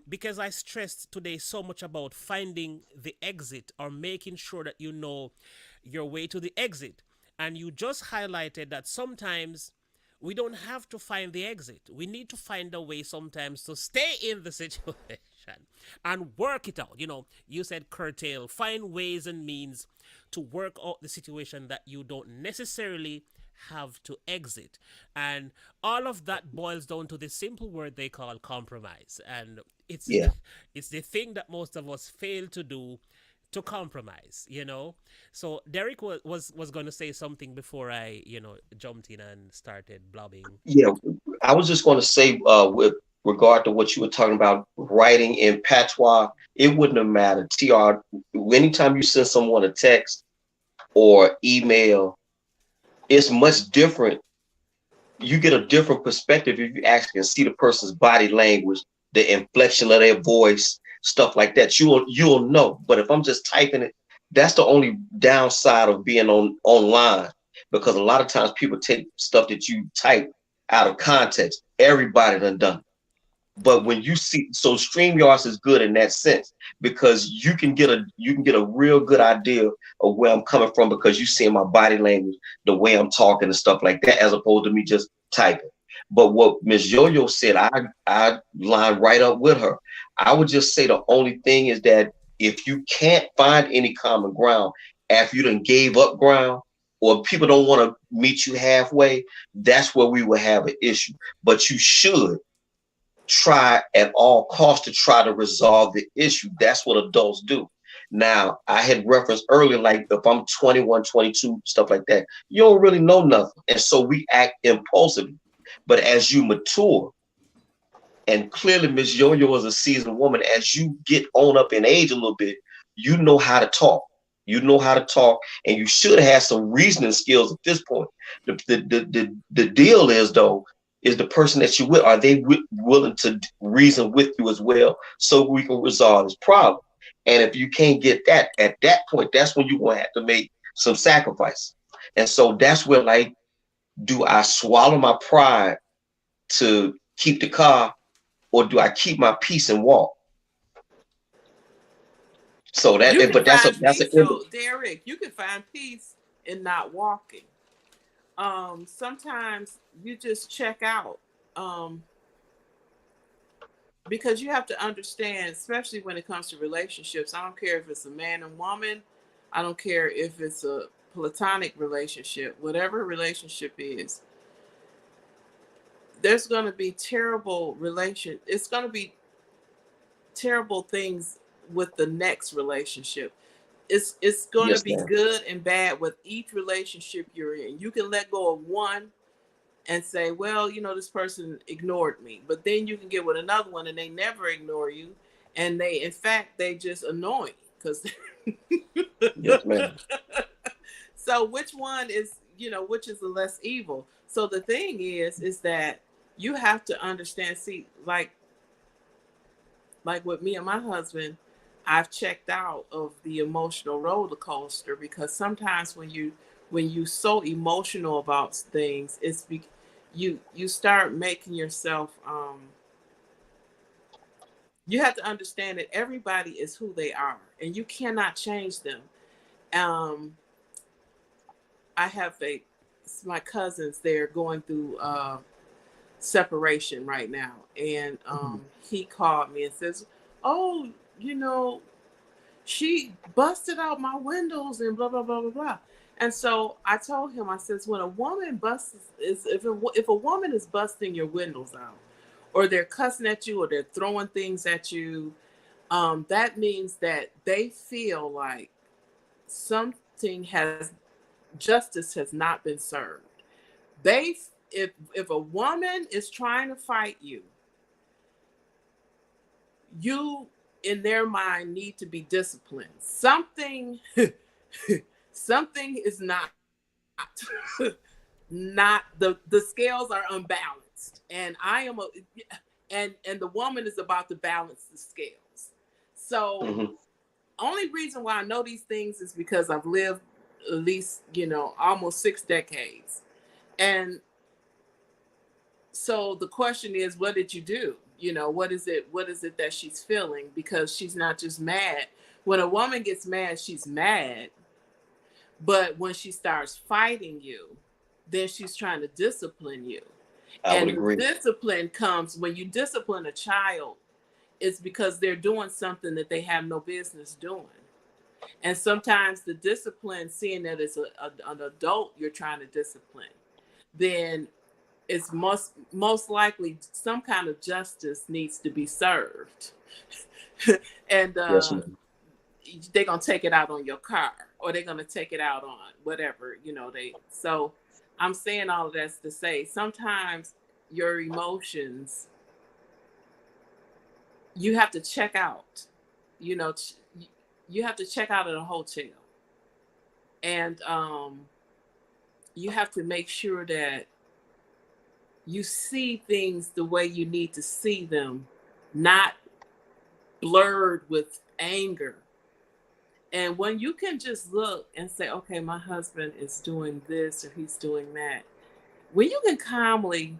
Because I stressed today so much about finding the exit or making sure that you know your way to the exit. And you just highlighted that sometimes we don't have to find the exit. We need to find a way sometimes to stay in the situation and work it out. You said curtail, find ways and means to work out the situation that you don't necessarily have to exit. And all of that boils down to the simple word they call compromise. And it's Yeah. it's the thing that most of us fail to do, to compromise. So Derek was going to say something before I jumped in and started blobbing. Yeah, I was just going to say, with regard to what you were talking about, writing in patois, it wouldn't have mattered. Anytime you send someone a text or email, it's much different. You get a different perspective if you actually can see the person's body language, the inflection of their voice, stuff like that. You'll know. But if I'm just typing it, that's the only downside of being online, because a lot of times people take stuff that you type out of context. Everybody done it. But when you see, so StreamYards is good in that sense, because you can get a real good idea of where I'm coming from, because you see my body language, the way I'm talking and stuff like that, as opposed to me just typing. But what Miss Yo-Yo said, I line right up with her. I would just say the only thing is that if you can't find any common ground after you done gave up ground, or people don't want to meet you halfway, that's where we will have an issue. But you should try at all costs to try to resolve the issue. That's what adults do. Now, I had referenced earlier, like if I'm 21, 22, stuff like that, you don't really know nothing. And so we act impulsively. But as you mature, and clearly Miss Yo-Yo is a seasoned woman, as you get on up in age a little bit, you know how to talk. You know how to talk, and you should have some reasoning skills at this point. The deal is, though, is the person that you're with, are they willing to reason with you as well, so we can resolve this problem? And if you can't get that, at that point, that's when you're going to have to make some sacrifice. And so that's where, like, do I swallow my pride to keep the car, or do I keep my peace and walk? So You can but that's a find that's peace. a So, Derek, you can find peace in not walking. Sometimes you just check out. Because you have to understand, especially when it comes to relationships. I don't care if it's a man and woman. I don't care if it's a platonic relationship. Whatever relationship is, there's going to be it's going to be terrible things with the next relationship. It's going to yes, be ma'am. good and bad with each relationship you're in. You can let go of one and say, well, this person ignored me. But then you can get with another one and they never ignore you. And in fact, they just annoy you. Because Yes, ma'am. so which one is, which is the less evil? So the thing is that you have to understand, see, like with me and my husband, I've checked out of the emotional roller coaster, because sometimes when you so emotional about things, you start making yourself you have to understand that everybody is who they are and you cannot change them. um I have my cousins, they're going through separation right now, and he called me and says, oh, she busted out my windows and blah blah blah blah blah. And so I told him, I says, when a woman busts is if a woman is busting your windows out, or they're cussing at you, or they're throwing things at you, that means that they feel like something has justice has not been served. They if a woman is trying to fight you, you in their mind need to be disciplined. Something something is not not the scales are unbalanced, and I am a and the woman is about to balance the scales. So Mm-hmm. only reason why I know these things is because I've lived at least, almost 6 decades. And so the question is, what did you do? What is it that she's feeling? Because she's not just mad. When a woman gets mad, she's mad. But when she starts fighting you, then she's trying to discipline you. I would And the agree. discipline comes when you discipline a child, it's because they're doing something that they have no business doing. And sometimes the discipline, seeing that it's an adult you're trying to discipline, then it's most likely some kind of justice needs to be served. And Yes, ma'am. they're gonna take it out on your car, or they're gonna take it out on whatever, they so I'm saying all of that's to say sometimes your emotions, you have to check out. You have to check out at a hotel, and you have to make sure that you see things the way you need to see them, not blurred with anger. And when you can just look and say, okay, my husband is doing this or he's doing that, when you can calmly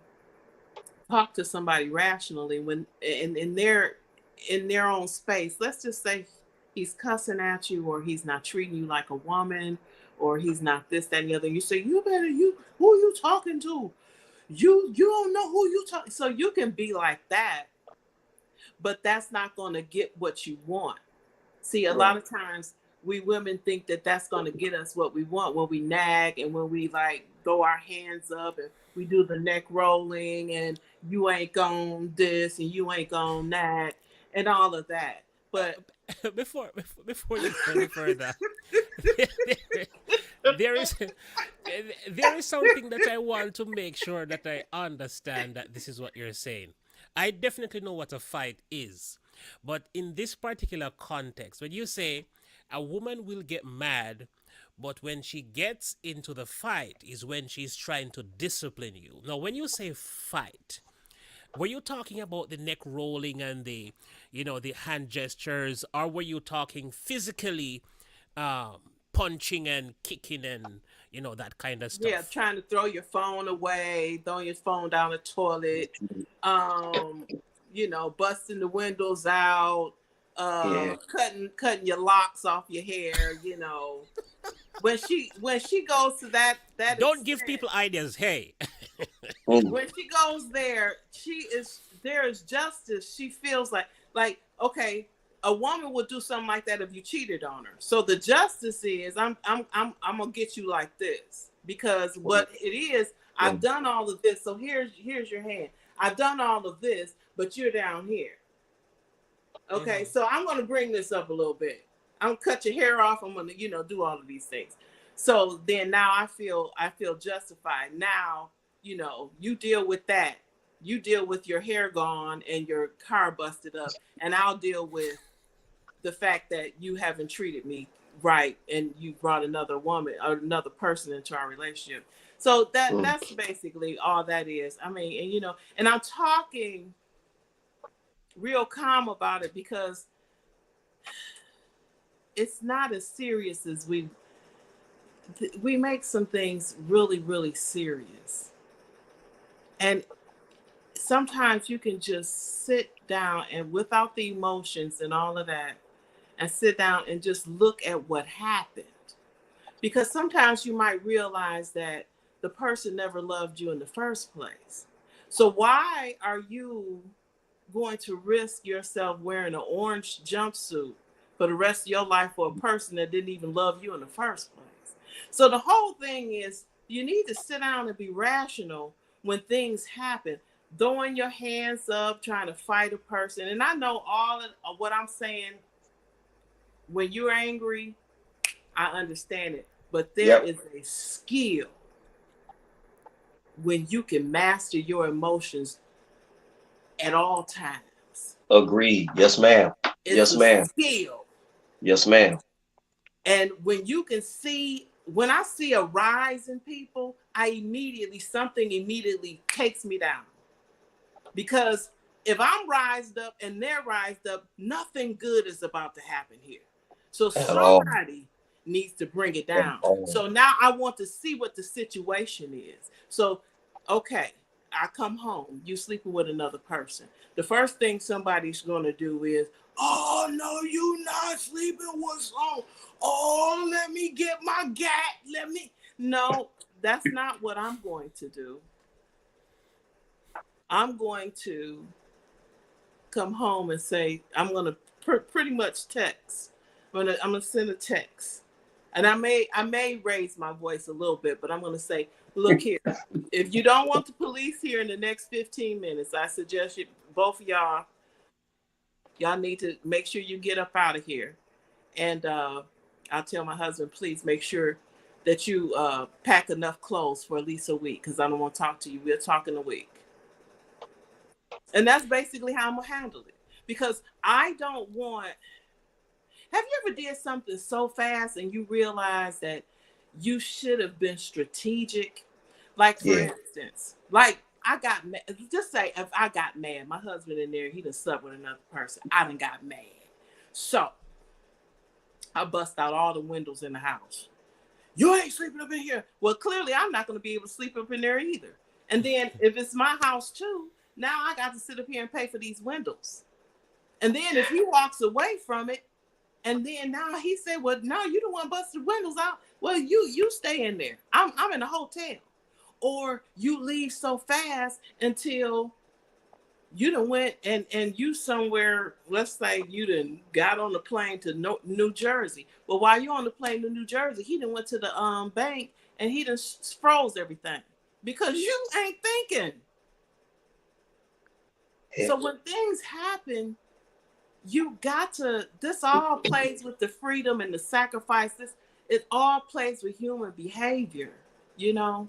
talk to somebody rationally, when in their own space, let's just say he's cussing at you, or he's not treating you like a woman, or he's not this, that, and the other. You say, who are you talking to? You don't know who you talk. So you can be like that, but that's not going to get what you want. See, a lot of times we women think that that's going to get us what we want when we nag, and when we like throw our hands up, and we do the neck rolling, and you ain't gonna this and you ain't gonna nag and all of that. But Before you go any further, there is there is something that I want to make sure that I understand, that this is what you're saying. I definitely know what a fight is, but in this particular context, when you say a woman will get mad, but when she gets into the fight is when she's trying to discipline you. Now, when you say fight, were you talking about the neck rolling and the hand gestures, or were you talking physically, punching and kicking and that kind of yeah, stuff? trying to throw your phone away, throwing your phone down the toilet, um, busting the windows out, Yeah. cutting your locks off your hair. When she goes to that Don't give extent, people ideas. Hey, Mm. when she goes there, there is justice. She feels like okay, a woman would do something like that if you cheated on her. So the justice is I'm gonna get you like this, because what it is, I've done all of this. So here's your hand. I've done all of this, but you're down here. Okay, so I'm gonna bring this up a little bit. I'm gonna cut your hair off. I'm gonna, do all of these things. So then now I feel justified. Now, you deal with that. You deal with your hair gone and your car busted up, and I'll deal with the fact that you haven't treated me right, and you brought another woman or another person into our relationship. So that's basically all that is. I mean, and I'm talking real calm about it, because it's not as serious as we make some things really, really serious. And sometimes you can just sit down and without the emotions and all of that, and sit down and just look at what happened. Because sometimes you might realize that the person never loved you in the first place. So why are you going to risk yourself wearing an orange jumpsuit for the rest of your life for a person that didn't even love you in the first place? So the whole thing is, you need to sit down and be rational when things happen. Throwing your hands up, trying to fight a person. And I know all of what I'm saying. When you're angry, I understand it. But there is a skill when you can master your emotions at all times. Agreed. Yes, ma'am. It's Yes, a ma'am. skill. Yes, ma'am. And when you can see, when I see a rise in people, something immediately takes me down. Because if I'm rised up and they're rised up, nothing good is about to happen here. So At all. somebody needs to bring it At down. all. So now I want to see what the situation is. So, okay, I come home, you sleeping with another person. The first thing somebody's going to do is, oh, no, you not sleeping with someone. Oh, let me get my gat. No, that's not what I'm going to do. I'm going to come home and say, I'm going to pretty much text. I'm gonna send a text. And I may raise my voice a little bit, but I'm going to say, look here, if you don't want the police here in the next 15 minutes, I suggest you, both of y'all need to make sure you get up out of here. And I'll tell my husband, please make sure that you pack enough clothes for at least a week, because I don't want to talk to you. We'll talk in a week. And that's basically how I'm going to handle it. Because I don't want... Have you ever did something so fast and you realize that you should have been strategic? Like, for instance, like I got mad. Just say if I got mad, my husband in there, he done slept with another person. I done got mad. So I bust out all the windows in the house. You ain't sleeping up in here. Well, clearly I'm not going to be able to sleep up in there either. And then if it's my house too, now I got to sit up here and pay for these windows. And then if he walks away from it, and then now he said, well, no, you don't want to bust the windows out. Well, you stay in there. I'm in a hotel. Or you leave so fast until you done went and you somewhere, let's say you done got on the plane to New Jersey. Well, while you're on the plane to New Jersey, he done went to the bank and he done froze everything because you ain't thinking. Yeah. So when things happen, you got to, this all plays with the freedom and the sacrifice. It all plays with human behavior, you know?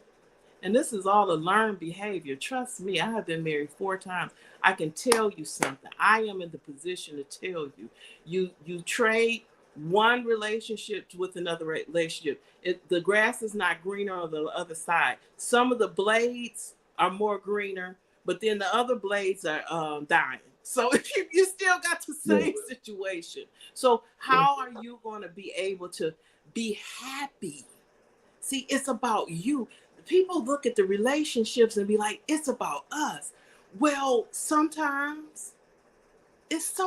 And this is all a learned behavior. Trust me, I have been married 4 times. I can tell you something. I am in the position to tell you. You trade one relationship with another relationship. The grass is not greener on the other side. Some of the blades are more greener, but then the other blades are dying. So you still got the same situation. So how are you going to be able to be happy? See, it's about you. People look at the relationships and be like, it's about us. Well, sometimes it's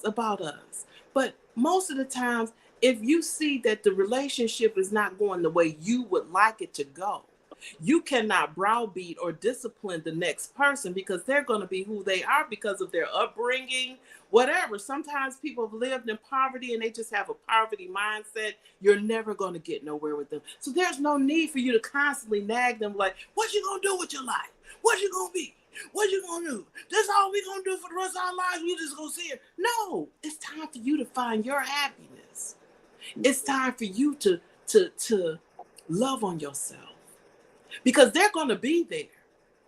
about us. But most of the times, if you see that the relationship is not going the way you would like it to go, you cannot browbeat or discipline the next person because they're going to be who they are because of their upbringing, whatever. Sometimes people have lived in poverty and they just have a poverty mindset. You're never going to get nowhere with them. So there's no need for you to constantly nag them like, what you going to do with your life? What you going to be? What you going to do? This is all we going to do for the rest of our lives. We just going to sit here. No, it's time for you to find your happiness. It's time for you to love on yourself. Because they're going to be there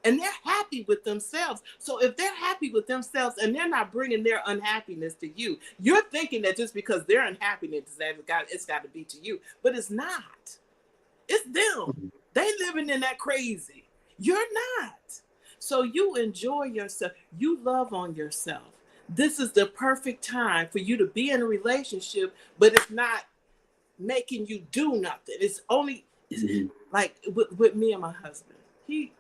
and they're happy with themselves. So if they're happy with themselves and they're not bringing their unhappiness to you, you're thinking that just because their unhappiness, it's got to be to you. But it's not. It's them. They living in that crazy. You're not. So you enjoy yourself. You love on yourself. This is the perfect time for you to be in a relationship, but it's not making you do nothing. It's only... Like with me and my husband, he's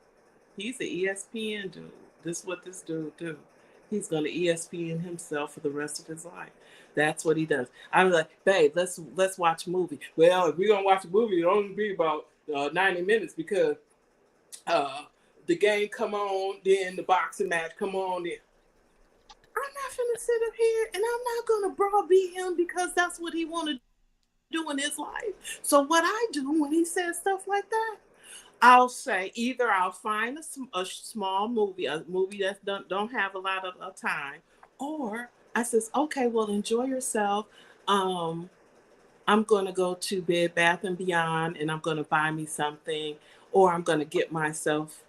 an ESPN dude. This is what this dude do. He's gonna ESPN himself for the rest of his life. That's what he does. I'm like, babe, let's watch a movie. Well, if we're gonna watch a movie, it'll only be about 90 minutes because the game come on, then the boxing match come on. Then I'm not finna sit up here and I'm not gonna browbeat him because that's what he wanted do in his life. So what I do when he says stuff like that, I'll say either I'll find a small movie, a movie that don't have a lot of time, or I says, okay, well, enjoy yourself. I'm going to go to Bed Bath and Beyond and I'm going to buy me something, or I'm going to get myself,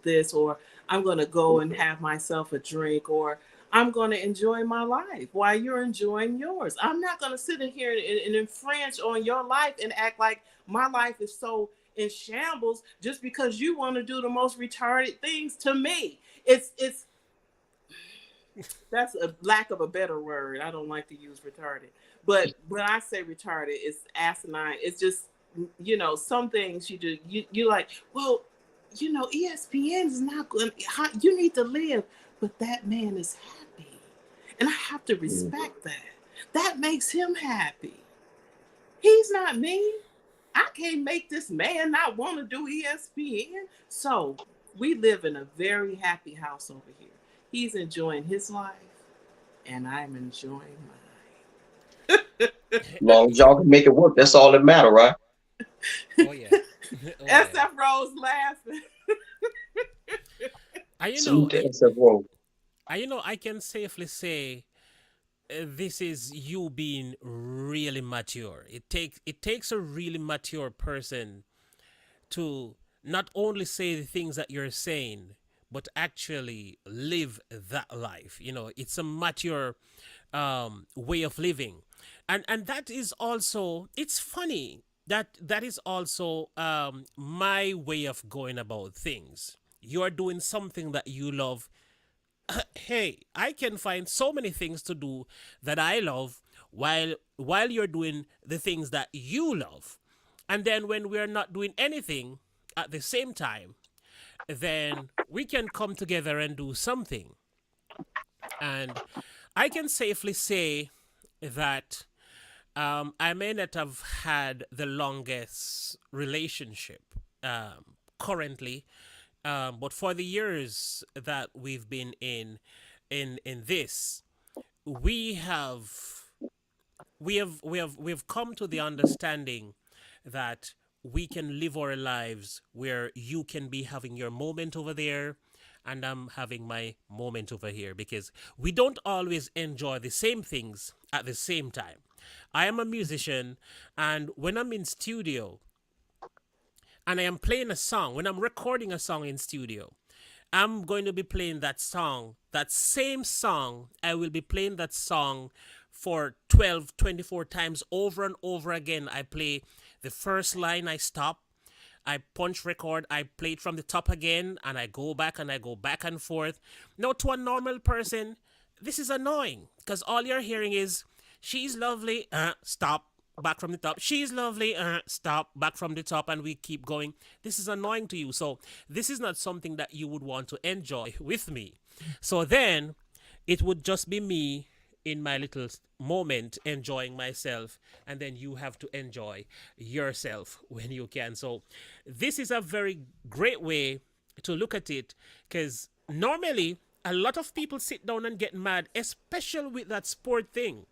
this, or I'm going to go and have myself a drink, or I'm going to enjoy my life while you're enjoying yours. I'm not going to sit in here and infringe on your life and act like my life is so in shambles just because you want to do the most retarded things to me. It's that's a lack of a better word. I don't like to use retarded, but when I say retarded, it's asinine. It's just, you know, some things you do. You like, well, you know, ESPN is not good. You need to live, but that man is happy, and I have to respect that. That makes him happy. He's not me. I can't make this man not want to do ESPN. So we live in a very happy house over here. He's enjoying his life, and I'm enjoying mine. As long as y'all can make it work, that's all that matter, right? Oh yeah. Oh yeah. SF Rose laughing. I you know Salute to SFO. I can safely say this is you being really mature. It takes a really mature person to not only say the things that you're saying, but actually live that life. It's a mature way of living, and that is also. It's funny that is also my way of going about things. You are doing something that you love. Hey, I can find so many things to do that I love while you're doing the things that you love. And then when we're not doing anything at the same time, then we can come together and do something. And I can safely say that I may not have had the longest relationship currently, but for the years that we've been in this, we have we've come to the understanding that we can live our lives where you can be having your moment over there and I'm having my moment over here, because we don't always enjoy the same things at the same time. I am a musician, and when I'm in studio and I am playing a song, when I'm recording a song in studio, I'm going to be playing that song, that same song. I will be playing that song for 12, 24 times over and over again. I play the first line, I stop, I punch record, I play it from the top again, and I go back and I go back and forth. Now, to a normal person, this is annoying because all you're hearing is, she's lovely, stop, back from the top. She's lovely, stop, back from the top, and we keep going. This is annoying to you. So, this is not something that you would want to enjoy with me. So, then it would just be me in my little moment enjoying myself, and then you have to enjoy yourself when you can. So this is a very great way to look at it, because normally a lot of people sit down and get mad, especially with that sport thing.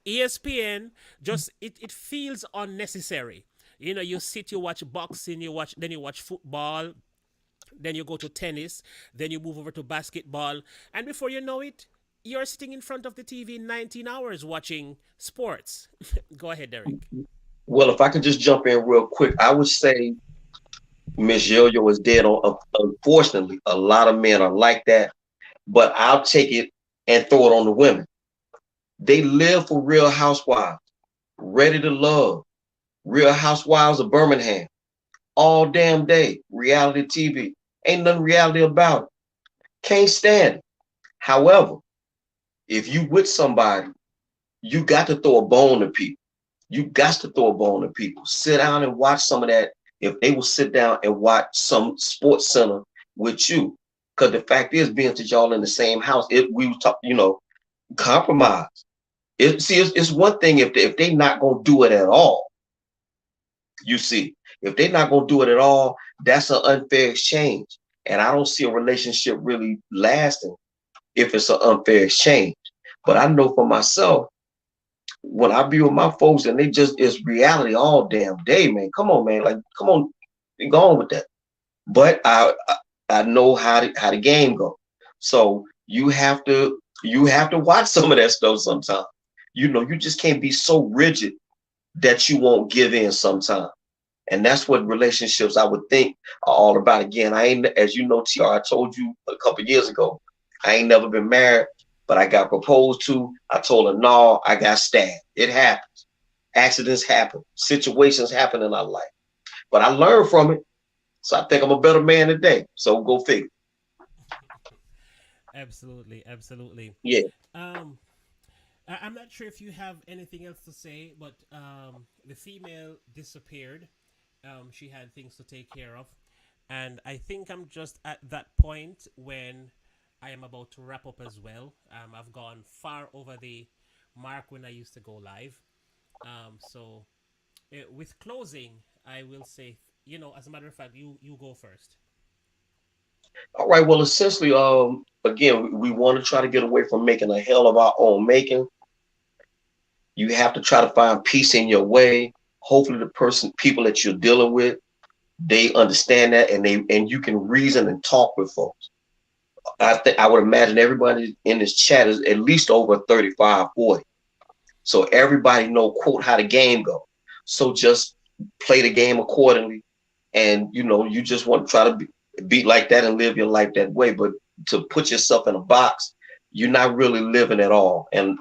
ESPN, just it feels unnecessary. You sit, you watch boxing, then you watch football, then you go to tennis, then you move over to basketball, and before you know it, you're sitting in front of the TV 19 hours watching sports. Go ahead, Derek. Well, if I could just jump in real quick, I would say Miss Yo-Yo is dead on. Unfortunately, a lot of men are like that, but I'll take it and throw it on the women. They live for Real Housewives, Ready to Love, Real Housewives of Birmingham, all damn day, reality TV. Ain't nothing reality about it. Can't stand it. However, if you with somebody, you got to throw a bone to people. You got to throw a bone to people. Sit down and watch some of that. If they will sit down and watch some Sports Center with you, because the fact is, being that y'all in the same house, we talk, compromise. It's one thing if they not gonna do it at all. You see, if they're not gonna do it at all, that's an unfair exchange, and I don't see a relationship really lasting if it's an unfair exchange. But I know for myself, when I be with my folks and it's reality all damn day, man. Come on, man. Like, come on, go on with that. But I know how the game go. So you have to watch some of that stuff sometimes. You just can't be so rigid that you won't give in sometimes. And that's what relationships, I would think, are all about. Again, I ain't, as you know, TR, I told you a couple years ago, I ain't never been married, but but I got proposed to. I told her no, I got stabbed. It happens. Accidents happen. Situations happen in our life. But I learned from it. So I think I'm a better man today. So go figure. Absolutely, absolutely. Yeah. Um, I'm not sure if you have anything else to say, but the female disappeared. She had things to take care of, and I think I'm just at that point when I am about to wrap up as well. I've gone far over the mark when I used to go live. So with closing, I will say, as a matter of fact, you go first. All right. Well, essentially, again, we want to try to get away from making a hell of our own making. You have to try to find peace in your way. Hopefully, people that you're dealing with, they understand that, and you can reason and talk with folks. I would imagine everybody in this chat is at least over 35, 40. So everybody know quote how the game go. So just play the game accordingly, and you just want to try to be like that and live your life that way. But to put yourself in a box, you're not really living at all. And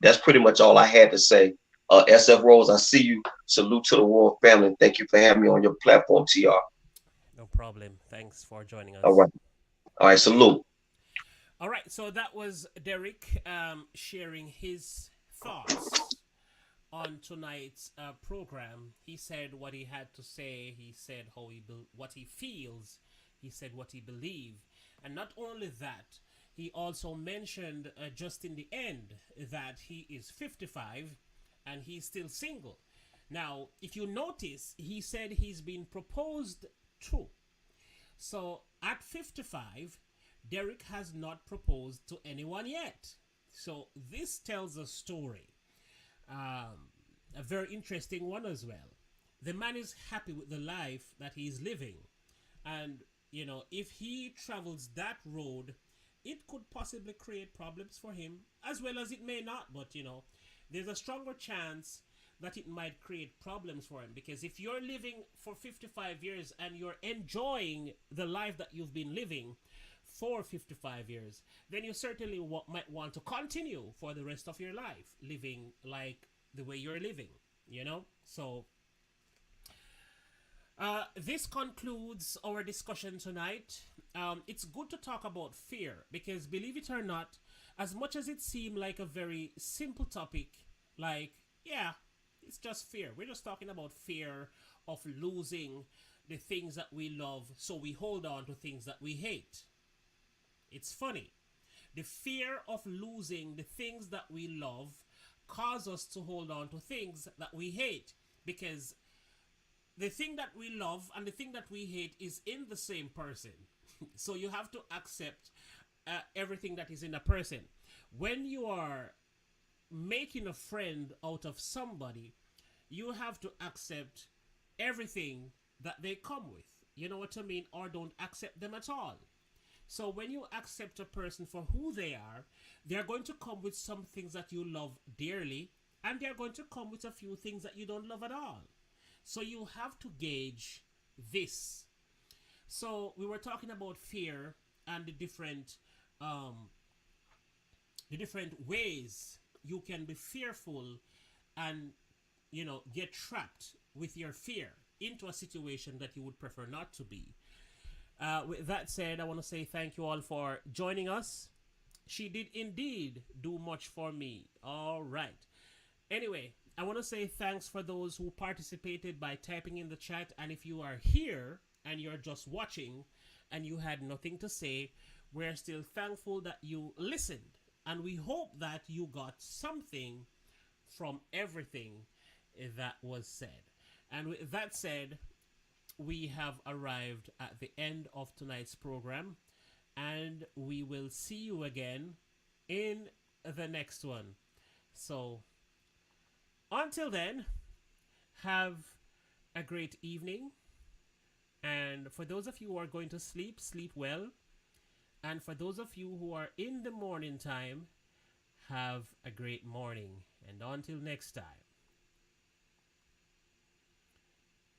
that's pretty much all I had to say. SF Rose, I see you. Salute to the Royal family, and thank you for having me on your platform, TR. No problem. Thanks for joining All us. right, all right, salute. All right, so that was Derek sharing his thoughts on tonight's program. He said what he had to say. He said what he feels. He said what he believed, and not only that, he also mentioned just in the end that he is 55 and he's still single. Now, if you notice, he said he's been proposed to. So at 55, Derek has not proposed to anyone yet. So this tells a story, a very interesting one as well. The man is happy with the life that he's living. And, if he travels that road, it could possibly create problems for him, as well as it may not. But, there's a stronger chance that it might create problems for him, because if you're living for 55 years and you're enjoying the life that you've been living for 55 years, then you certainly might want to continue for the rest of your life living like the way you're living, So this concludes our discussion tonight. It's good to talk about fear because, believe it or not, as much as it seemed like a very simple topic, like, yeah, it's just fear. We're just talking about fear of losing the things that we love, so we hold on to things that we hate. It's funny. The fear of losing the things that we love cause us to hold on to things that we hate, because the thing that we love and the thing that we hate is in the same person. So you have to accept everything that is in a person. When you are making a friend out of somebody, you have to accept everything that they come with. You know what I mean? Or don't accept them at all. So when you accept a person for who they are, they're going to come with some things that you love dearly, and they're going to come with a few things that you don't love at all. So you have to gauge this. So we were talking about fear and the different ways you can be fearful and get trapped with your fear into a situation that you would prefer not to be. With that said, I want to say thank you all for joining us. She did indeed do much for me. All right. Anyway, I want to say thanks for those who participated by typing in the chat. And if you are here and you're just watching and you had nothing to say, we're still thankful that you listened. And we hope that you got something from everything that was said. And with that said, we have arrived at the end of tonight's program, and we will see you again in the next one. So until then, have a great evening. And for those of you who are going to sleep, sleep well. And for those of you who are in the morning time, have a great morning. And until next time.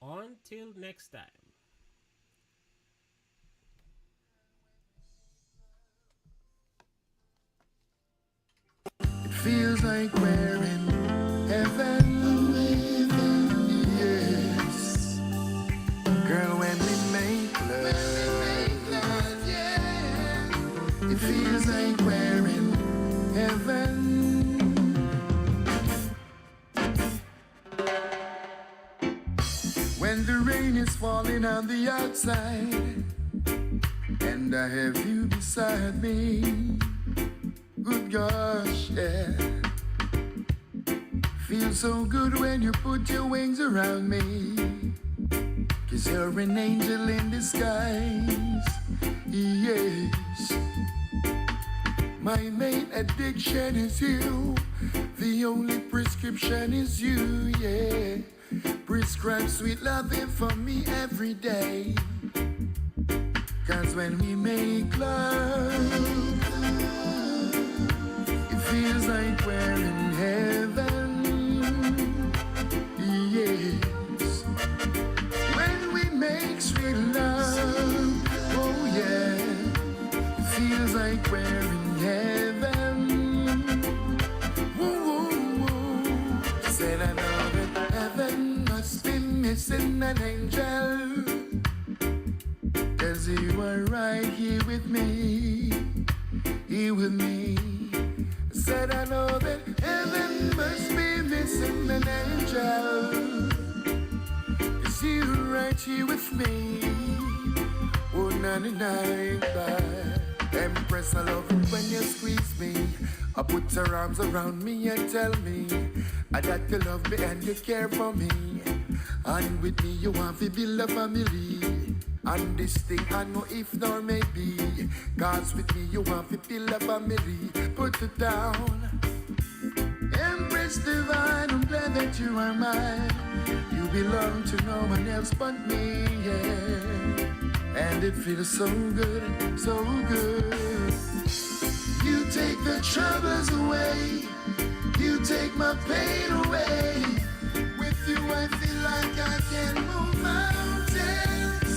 Until next time. feels like we're in heaven. Yes, girl, when we make love, yeah, it feels like we're in heaven. When the rain is falling on the outside and I have you beside me, good gosh, yeah. Feels so good when you put your wings around me, 'cause you're an angel in disguise, yes. My main addiction is you, the only prescription is you, yeah. Prescribe sweet loving for me every day, 'cause when we make love, it feels like we're in heaven, yes. When we make sweet love, oh yeah, it feels like we're in heaven. Woo, woo, woo. Said I know that heaven must be missing an angel, 'cause you are right here with me, here with me. Said I know that heaven must be missing an angel, 'cause you're right here with me. Oh, na na na, Empress, I love it when you squeeze me. I put your arms around me and tell me that you love me and you care for me. And with me you want to build a family. And this thing I know if nor maybe, 'cause with me you want to build a family. Put it down. Empress divine, I'm glad that you are mine. You belong to no one else but me, yeah. And it feels so good, so good. You take the troubles away, you take my pain away. With you I feel like I can move mountains,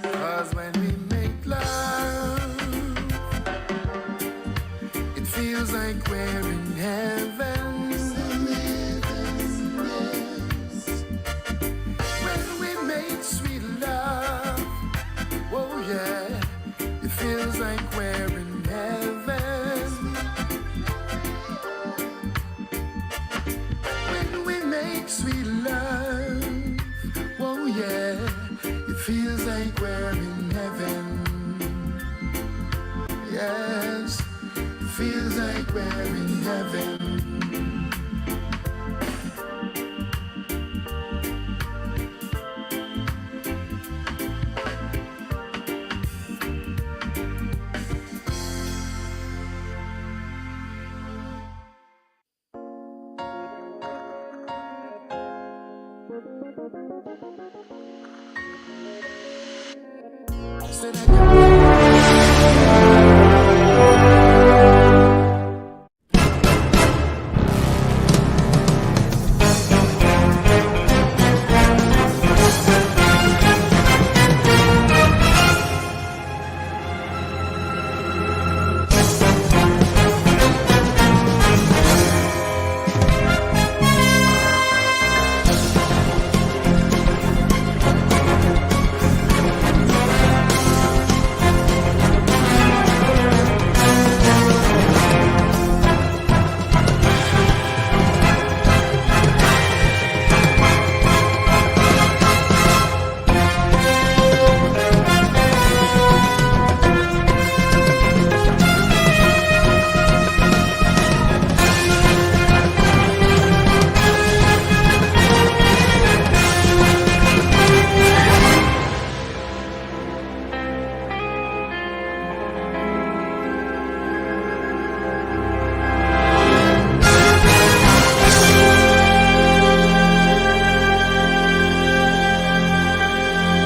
'cause when we make love, it feels like we're in heaven. When we make sweet love, oh yeah, it feels like we're in heaven. When we make sweet love, oh yeah, it feels like we're in heaven. Yes, it feels like we're in heaven. Said I